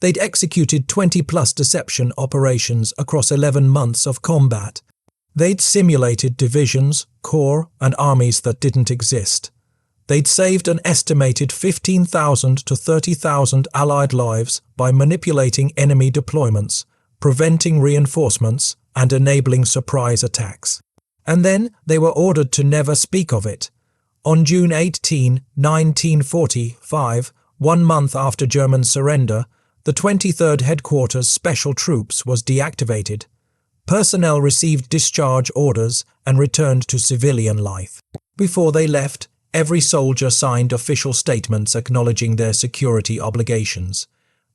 They'd executed 20-plus deception operations across 11 months of combat. They'd simulated divisions, corps, and armies that didn't exist. They'd saved an estimated 15,000 to 30,000 Allied lives by manipulating enemy deployments, preventing reinforcements, and enabling surprise attacks. And then they were ordered to never speak of it. On June 18, 1945, 1 month after German surrender, the 23rd Headquarters Special Troops was deactivated. Personnel received discharge orders and returned to civilian life. Before they left, every soldier signed official statements acknowledging their security obligations.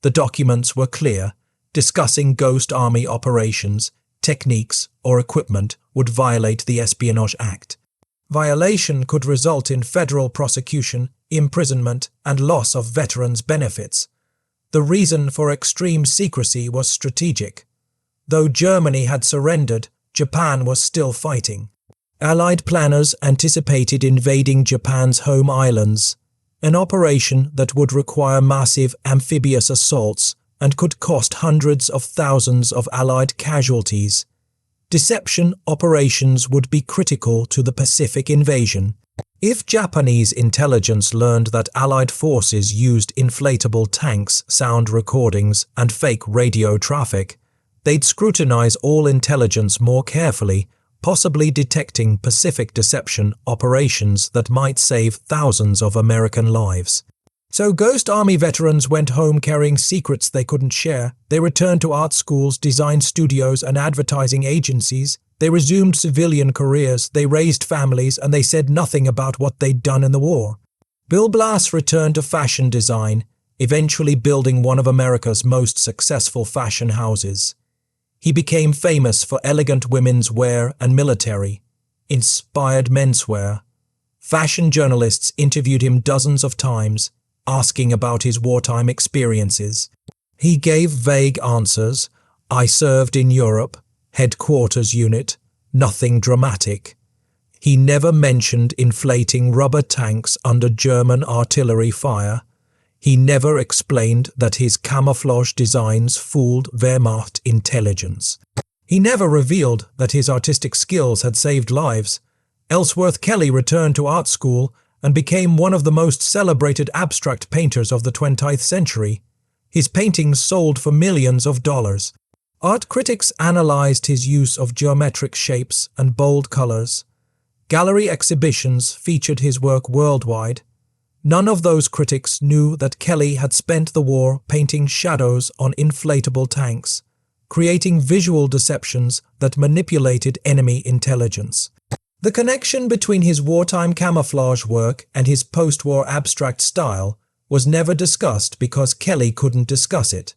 The documents were clear: discussing Ghost Army operations, techniques, or equipment would violate the Espionage Act. Violation could result in federal prosecution, imprisonment, and loss of veterans' benefits. The reason for extreme secrecy was strategic. Though Germany had surrendered, Japan was still fighting. Allied planners anticipated invading Japan's home islands, an operation that would require massive amphibious assaults and could cost hundreds of thousands of Allied casualties. Deception operations would be critical to the Pacific invasion. If Japanese intelligence learned that Allied forces used inflatable tanks, sound recordings, and fake radio traffic, they'd scrutinize all intelligence more carefully, possibly detecting Pacific deception operations that might save thousands of American lives. So Ghost Army veterans went home carrying secrets they couldn't share. They returned to art schools, design studios, and advertising agencies. They resumed civilian careers, they raised families, and they said nothing about what they'd done in the war. Bill Blass returned to fashion design, eventually building one of America's most successful fashion houses. He became famous for elegant women's wear and military, inspired menswear. Fashion journalists interviewed him dozens of times, asking about his wartime experiences. He gave vague answers: "I served in Europe, headquarters unit, nothing dramatic." He never mentioned inflating rubber tanks under German artillery fire. He never explained that his camouflage designs fooled Wehrmacht intelligence. He never revealed that his artistic skills had saved lives. Ellsworth Kelly returned to art school and became one of the most celebrated abstract painters of the 20th century. His paintings sold for millions of dollars. Art critics analyzed his use of geometric shapes and bold colors. Gallery exhibitions featured his work worldwide. None of those critics knew that Kelly had spent the war painting shadows on inflatable tanks, creating visual deceptions that manipulated enemy intelligence. The connection between his wartime camouflage work and his post-war abstract style was never discussed because Kelly couldn't discuss it.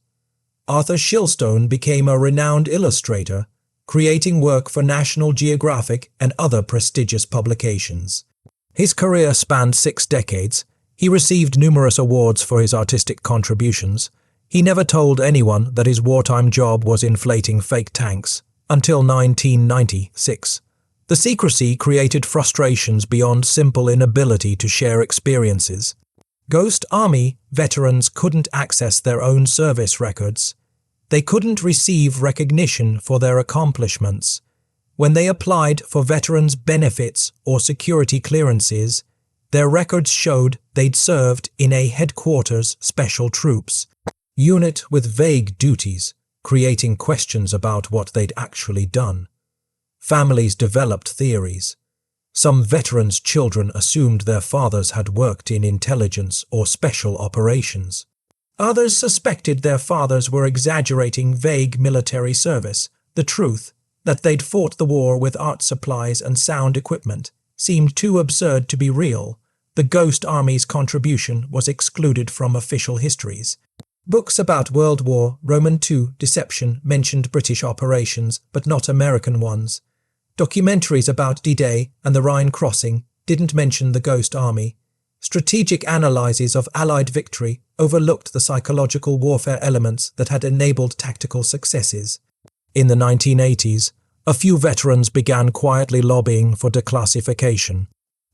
Arthur Shilstone became a renowned illustrator, creating work for National Geographic and other prestigious publications. His career spanned 6 decades. He received numerous awards for his artistic contributions. He never told anyone that his wartime job was inflating fake tanks, until 1996. The secrecy created frustrations beyond simple inability to share experiences. Ghost Army veterans couldn't access their own service records. They couldn't receive recognition for their accomplishments. When they applied for veterans' benefits or security clearances, their records showed they'd served in a headquarters special troops unit with vague duties, creating questions about what they'd actually done. Families developed theories. Some veterans' children assumed their fathers had worked in intelligence or special operations. Others suspected their fathers were exaggerating vague military service. The truth, that they'd fought the war with art supplies and sound equipment, seemed too absurd to be real. The Ghost Army's contribution was excluded from official histories. Books about World War II deception mentioned British operations, but not American ones. Documentaries about D-Day and the Rhine crossing didn't mention the Ghost Army. Strategic analyses of Allied victory overlooked the psychological warfare elements that had enabled tactical successes. In the 1980s, a few veterans began quietly lobbying for declassification.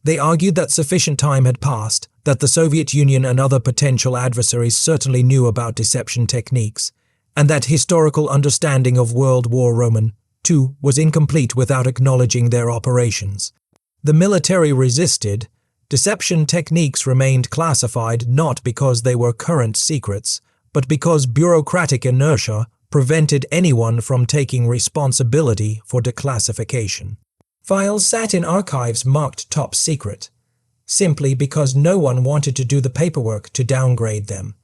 They argued that sufficient time had passed, that the Soviet Union and other potential adversaries certainly knew about deception techniques, and that historical understanding of World War II was incomplete without acknowledging their operations. The military resisted. Deception techniques remained classified not because they were current secrets, but because bureaucratic inertia prevented anyone from taking responsibility for declassification. Files sat in archives marked top secret, simply because no one wanted to do the paperwork to downgrade them.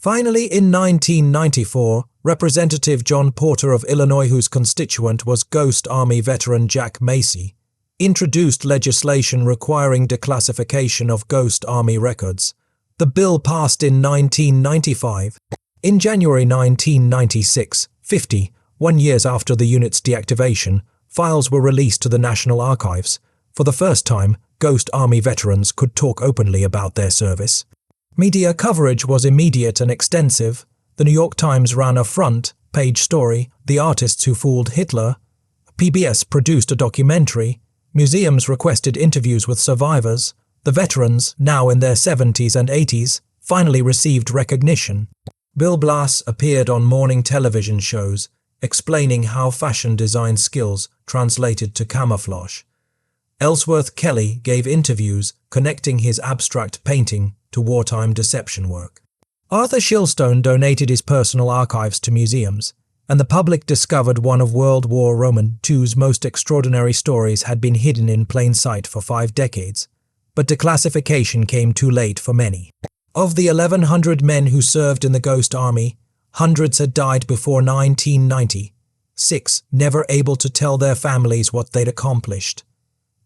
Finally, in 1994, Representative John Porter of Illinois, whose constituent was Ghost Army veteran Jack Macy, introduced legislation requiring declassification of Ghost Army records. The bill passed in 1995. In January 1996, 1 years after the unit's deactivation, files were released to the National Archives. For the first time, Ghost Army veterans could talk openly about their service. Media coverage was immediate and extensive. The New York Times ran a front-page story, "The Artists Who Fooled Hitler." PBS produced a documentary. Museums requested interviews with survivors. The veterans, now in their 70s and 80s, finally received recognition. Bill Blass appeared on morning television shows, explaining how fashion design skills translated to camouflage. Ellsworth Kelly gave interviews connecting his abstract painting to wartime deception work. Arthur Shilstone donated his personal archives to museums, and the public discovered one of World War II's most extraordinary stories had been hidden in plain sight for 5 decades. But declassification came too late for many. Of the 1,100 men who served in the Ghost Army, hundreds had died before 1990, 6 never able to tell their families what they'd accomplished.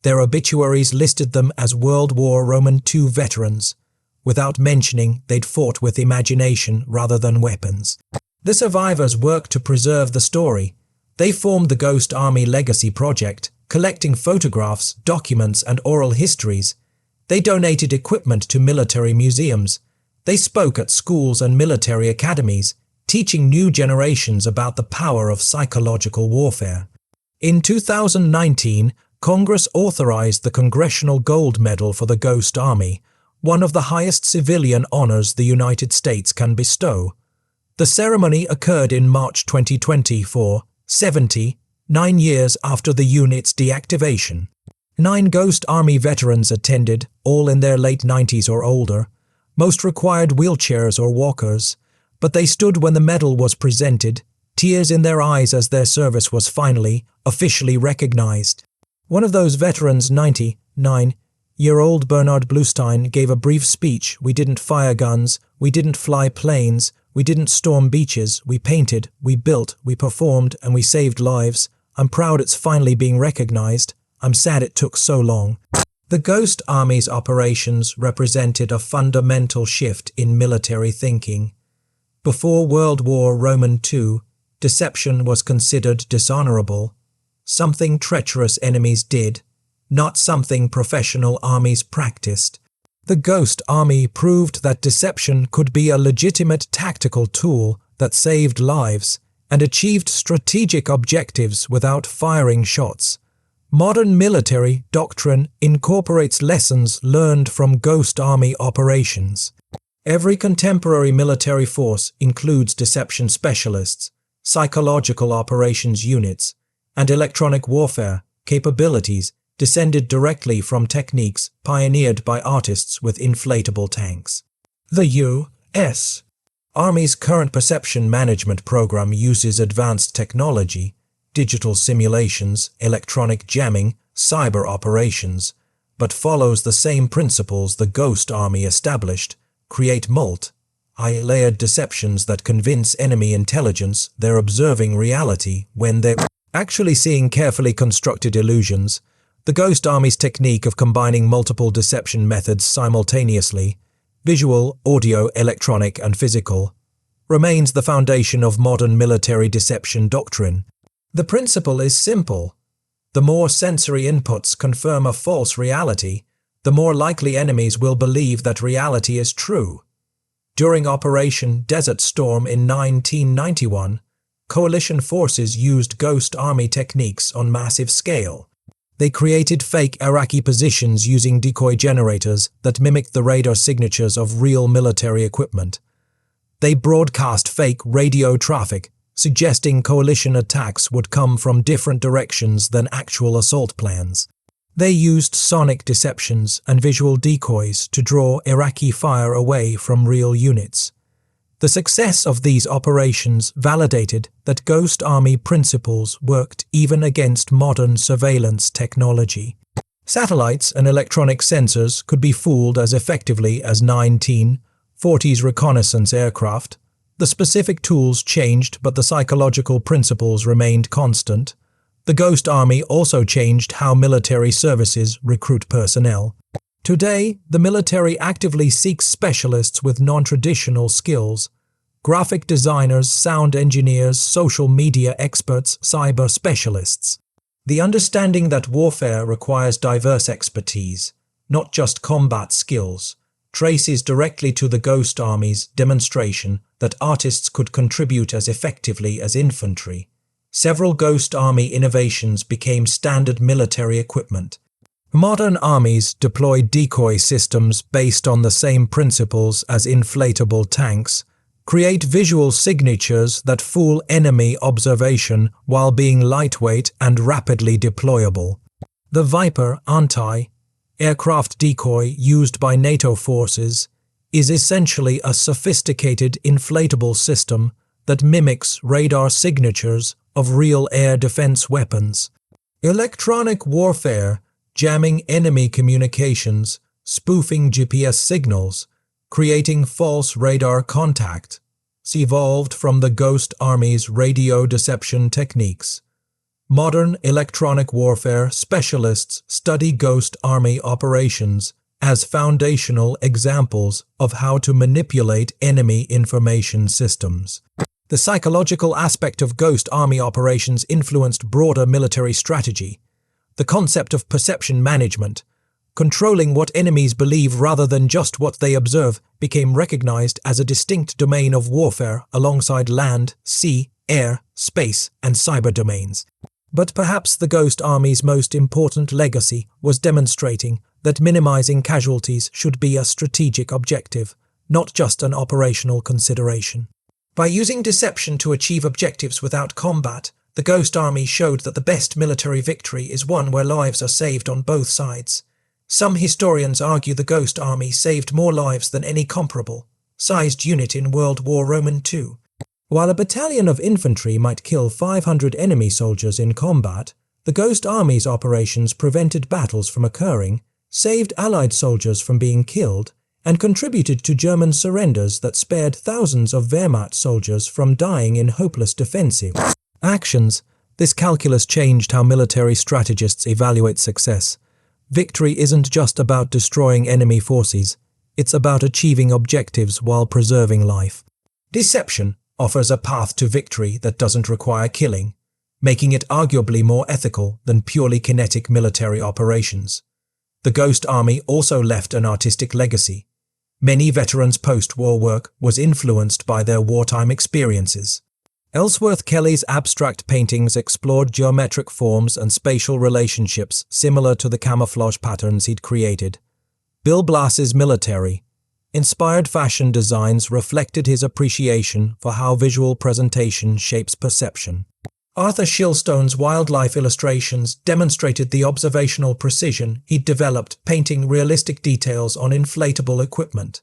Their obituaries listed them as World War II veterans, without mentioning they'd fought with imagination rather than weapons. The survivors worked to preserve the story. They formed the Ghost Army Legacy Project, collecting photographs, documents, and oral histories. They donated equipment to military museums. They spoke at schools and military academies, teaching new generations about the power of psychological warfare. In 2019, Congress authorized the Congressional Gold Medal for the Ghost Army, one of the highest civilian honors the United States can bestow. The ceremony occurred in March 2024, 9 years after the unit's deactivation. 9 Ghost Army veterans attended, all in their late 90s or older. Most required wheelchairs or walkers, but they stood when the medal was presented, tears in their eyes as their service was finally, officially recognized. One of those veterans, 99-year-old Bernard Bluestein, gave a brief speech. "We didn't fire guns, we didn't fly planes, we didn't storm beaches, we painted, we built, we performed, and we saved lives. I'm proud it's finally being recognized. I'm sad it took so long." The Ghost Army's operations represented a fundamental shift in military thinking. Before World War II, deception was considered dishonorable, something treacherous enemies did, not something professional armies practiced. The Ghost Army proved that deception could be a legitimate tactical tool that saved lives and achieved strategic objectives without firing shots. Modern military doctrine incorporates lessons learned from Ghost Army operations. Every contemporary military force includes deception specialists, psychological operations units, and electronic warfare capabilities descended directly from techniques pioneered by artists with inflatable tanks. The U.S. Army's current perception management program uses advanced technology, digital simulations, electronic jamming, cyber operations, but follows the same principles the Ghost Army established: create multi-layered deceptions that convince enemy intelligence they're observing reality when they're actually seeing carefully constructed illusions. The Ghost Army's technique of combining multiple deception methods simultaneously, visual, audio, electronic, and physical, remains the foundation of modern military deception doctrine. The principle is simple. The more sensory inputs confirm a false reality, the more likely enemies will believe that reality is true. During Operation Desert Storm in 1991, coalition forces used Ghost Army techniques on massive scale. They created fake Iraqi positions using decoy generators that mimicked the radar signatures of real military equipment. They broadcast fake radio traffic, suggesting coalition attacks would come from different directions than actual assault plans. They used sonic deceptions and visual decoys to draw Iraqi fire away from real units. The success of these operations validated that Ghost Army principles worked even against modern surveillance technology. Satellites and electronic sensors could be fooled as effectively as 40s reconnaissance aircraft. The specific tools changed, but the psychological principles remained constant. The Ghost Army also changed how military services recruit personnel. Today, the military actively seeks specialists with non-traditional skills: graphic designers, sound engineers, social media experts, cyber specialists. The understanding that warfare requires diverse expertise, not just combat skills, traces directly to the Ghost Army's demonstration that artists could contribute as effectively as infantry. Several Ghost Army innovations became standard military equipment. Modern armies deploy decoy systems based on the same principles as inflatable tanks, create visual signatures that fool enemy observation while being lightweight and rapidly deployable. The Viper anti-aircraft decoy used by NATO forces is essentially a sophisticated inflatable system that mimics radar signatures of real air defense weapons. Electronic warfare, jamming enemy communications, spoofing GPS signals, creating false radar contact, evolved from the Ghost Army's radio deception techniques. Modern electronic warfare specialists study Ghost Army operations as foundational examples of how to manipulate enemy information systems. The psychological aspect of Ghost Army operations influenced broader military strategy. The concept of perception management, controlling what enemies believe rather than just what they observe, became recognized as a distinct domain of warfare alongside land, sea, air, space, and cyber domains. But perhaps the Ghost Army's most important legacy was demonstrating that minimizing casualties should be a strategic objective, not just an operational consideration. By using deception to achieve objectives without combat, the Ghost Army showed that the best military victory is one where lives are saved on both sides. Some historians argue the Ghost Army saved more lives than any comparable sized unit in World War II. While a battalion of infantry might kill 500 enemy soldiers in combat, the Ghost Army's operations prevented battles from occurring, saved Allied soldiers from being killed, and contributed to German surrenders that spared thousands of Wehrmacht soldiers from dying in hopeless defensive actions. This calculus changed how military strategists evaluate success. Victory isn't just about destroying enemy forces, it's about achieving objectives while preserving life. Deception offers a path to victory that doesn't require killing, making it arguably more ethical than purely kinetic military operations. The Ghost Army also left an artistic legacy. Many veterans' post-war work was influenced by their wartime experiences. Ellsworth Kelly's abstract paintings explored geometric forms and spatial relationships similar to the camouflage patterns he'd created. Bill Blass's military-inspired fashion designs reflected his appreciation for how visual presentation shapes perception. Arthur Shillstone's wildlife illustrations demonstrated the observational precision he'd developed painting realistic details on inflatable equipment.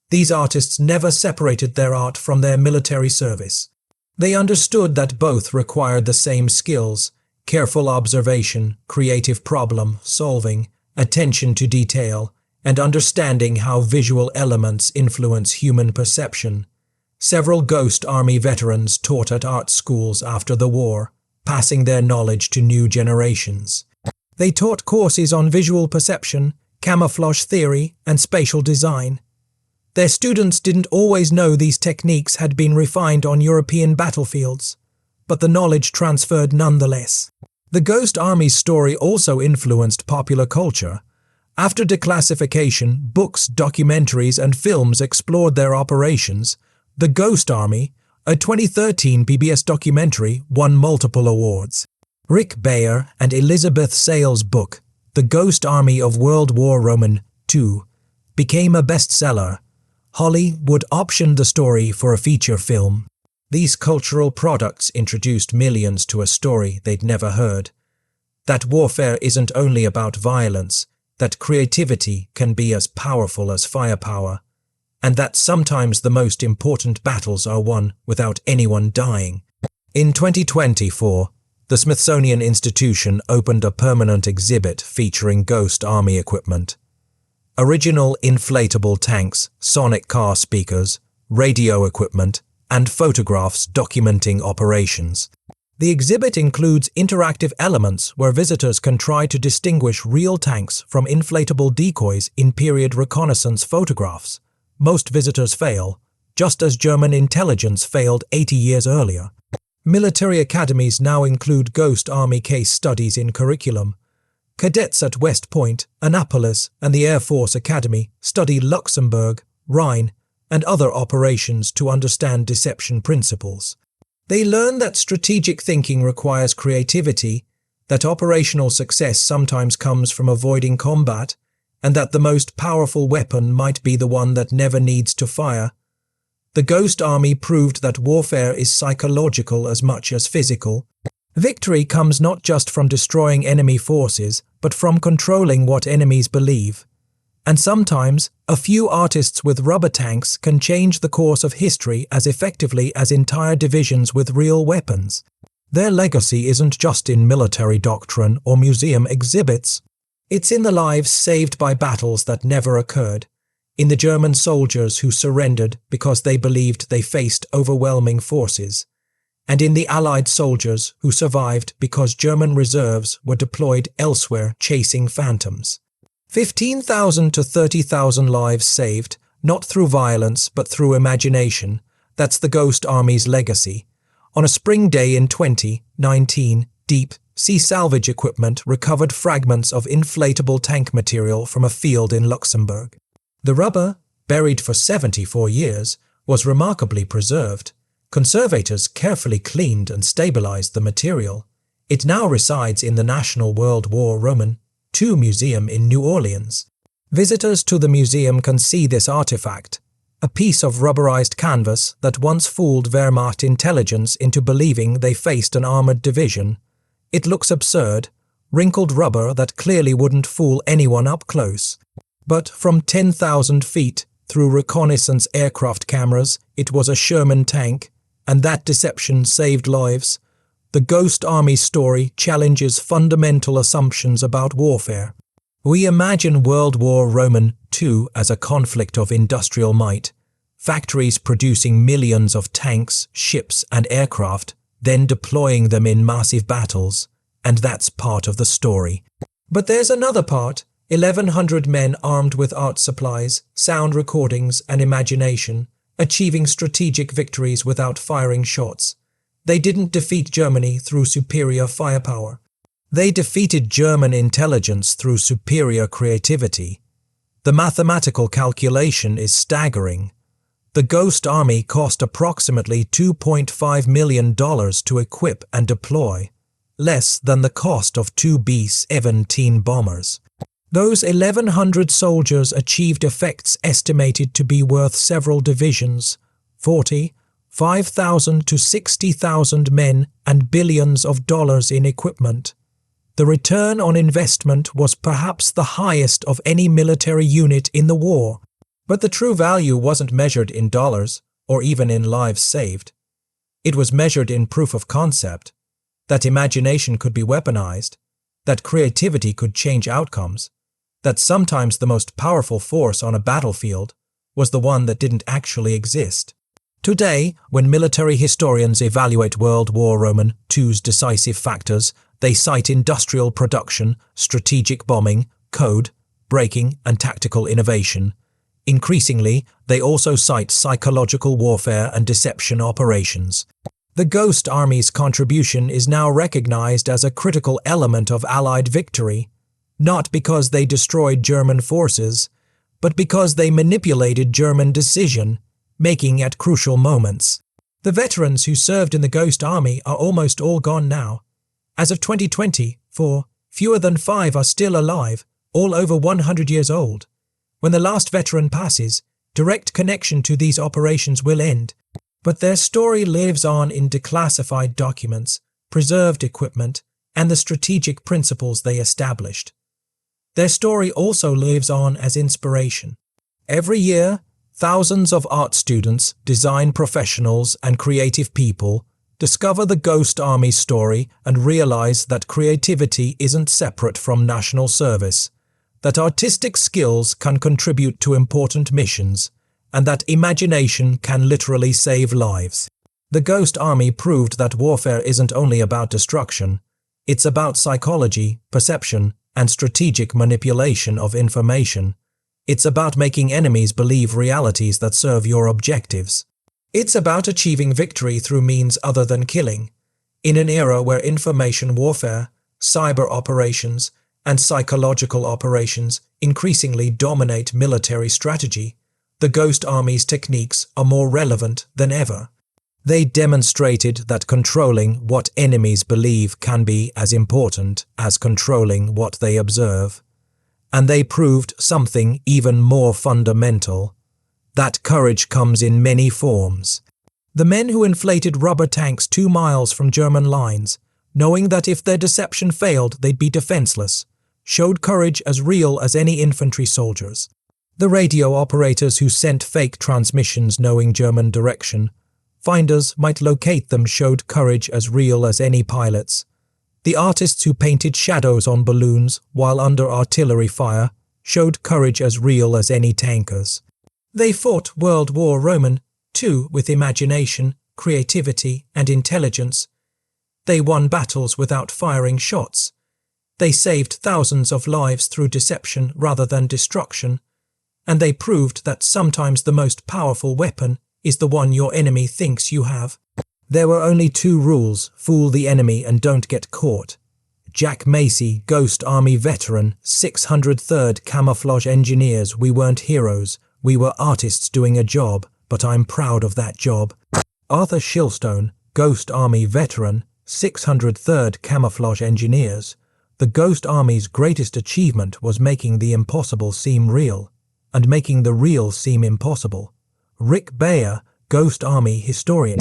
These artists never separated their art from their military service. They understood that both required the same skills: careful observation, creative problem solving, attention to detail, and understanding how visual elements influence human perception. Several Ghost Army veterans taught at art schools after the war, passing their knowledge to new generations. They taught courses on visual perception, camouflage theory, and spatial design. Their students didn't always know these techniques had been refined on European battlefields, but the knowledge transferred nonetheless. The Ghost Army's story also influenced popular culture. After declassification, books, documentaries, and films explored their operations. The Ghost Army, a 2013 PBS documentary, won multiple awards. Rick Bayer and Elizabeth Sale's book, The Ghost Army of World War II, became a bestseller. Hollywood optioned the story for a feature film. These cultural products introduced millions to a story they'd never heard. That warfare isn't only about violence, that creativity can be as powerful as firepower, and that sometimes the most important battles are won without anyone dying. In 2024, the Smithsonian Institution opened a permanent exhibit featuring Ghost Army equipment. original inflatable tanks, sonic car speakers, radio equipment, and photographs documenting operations. The exhibit includes interactive elements where visitors can try to distinguish real tanks from inflatable decoys in period reconnaissance photographs. Most visitors fail, just as German intelligence failed 80 years earlier. Military academies now include Ghost Army case studies in curriculum. Cadets at West Point, Annapolis, and the Air Force Academy study Luxembourg, Rhine, and other operations to understand deception principles. They learn that strategic thinking requires creativity, that operational success sometimes comes from avoiding combat, and that the most powerful weapon might be the one that never needs to fire. The Ghost Army proved that warfare is psychological as much as physical. Victory comes not just from destroying enemy forces, but from controlling what enemies believe. And sometimes, a few artists with rubber tanks can change the course of history as effectively as entire divisions with real weapons. Their legacy isn't just in military doctrine or museum exhibits. It's in the lives saved by battles that never occurred, in the German soldiers who surrendered because they believed they faced overwhelming forces, and in the Allied soldiers who survived because German reserves were deployed elsewhere chasing phantoms. 15,000 to 30,000 lives saved, not through violence but through imagination. That's the Ghost Army's legacy. On a spring day in 2019, deep sea salvage equipment recovered fragments of inflatable tank material from a field in Luxembourg. The rubber, buried for 74 years, was remarkably preserved. Conservators carefully cleaned and stabilized the material. It now resides in the National World War II Museum in New Orleans. Visitors to the museum can see this artifact, a piece of rubberized canvas that once fooled Wehrmacht intelligence into believing they faced an armored division. It looks absurd, wrinkled rubber that clearly wouldn't fool anyone up close. But from 10,000 feet, through reconnaissance aircraft cameras, it was a Sherman tank, and that deception saved lives. The Ghost Army story challenges fundamental assumptions about warfare. We imagine World War II as a conflict of industrial might, factories producing millions of tanks, ships, and aircraft, then deploying them in massive battles, and that's part of the story. But there's another part, 1,100 men armed with art supplies, sound recordings, and imagination, achieving strategic victories without firing shots. They didn't defeat Germany through superior firepower. They defeated German intelligence through superior creativity. The mathematical calculation is staggering. The Ghost Army cost approximately $2.5 million to equip and deploy, less than the cost of 2 B-17 bombers. Those 1,100 soldiers achieved effects estimated to be worth several divisions, 5,000 to 60,000 men, and billions of dollars in equipment. The return on investment was perhaps the highest of any military unit in the war. But the true value wasn't measured in dollars or even in lives saved. It was measured in proof of concept, that imagination could be weaponized, that creativity could change outcomes, that sometimes the most powerful force on a battlefield was the one that didn't actually exist. Today, when military historians evaluate World War II's decisive factors, they cite industrial production, strategic bombing, code, breaking, and tactical innovation. Increasingly, they also cite psychological warfare and deception operations. The Ghost Army's contribution is now recognized as a critical element of Allied victory, not because they destroyed German forces, but because they manipulated German decision-making at crucial moments. The veterans who served in the Ghost Army are almost all gone now. As of 2024, fewer than 5 are still alive, all over 100 years old. When the last veteran passes, direct connection to these operations will end, but their story lives on in declassified documents, preserved equipment, and the strategic principles they established. Their story also lives on as inspiration. Every year, thousands of art students, design professionals, and creative people discover the Ghost Army story and realize that creativity isn't separate from national service, that artistic skills can contribute to important missions, and that imagination can literally save lives. The Ghost Army proved that warfare isn't only about destruction, it's about psychology, perception, and strategic manipulation of information. It's about making enemies believe realities that serve your objectives. It's about achieving victory through means other than killing. In an era where information warfare, cyber operations, and psychological operations increasingly dominate military strategy, the Ghost Army's techniques are more relevant than ever. They demonstrated that controlling what enemies believe can be as important as controlling what they observe. And they proved something even more fundamental: that courage comes in many forms. The men who inflated rubber tanks 2 miles from German lines, knowing that if their deception failed they'd be defenseless, showed courage as real as any infantry soldiers. The radio operators who sent fake transmissions knowing German direction, finders might locate them, showed courage as real as any pilots. The artists who painted shadows on balloons while under artillery fire showed courage as real as any tankers. They fought World War Roman, too, with imagination, creativity, and intelligence. They won battles without firing shots. They saved thousands of lives through deception rather than destruction. And they proved that sometimes the most powerful weapon is the one your enemy thinks you have. There were only 2 rules: fool the enemy and don't get caught. Jack Macy, Ghost Army veteran, 603rd Camouflage Engineers. We weren't heroes, we were artists doing a job, but I'm proud of that job. Arthur Shilstone, Ghost Army veteran, 603rd Camouflage Engineers. The Ghost Army's greatest achievement was making the impossible seem real, and making the real seem impossible. Rick Bayer, Ghost Army historian.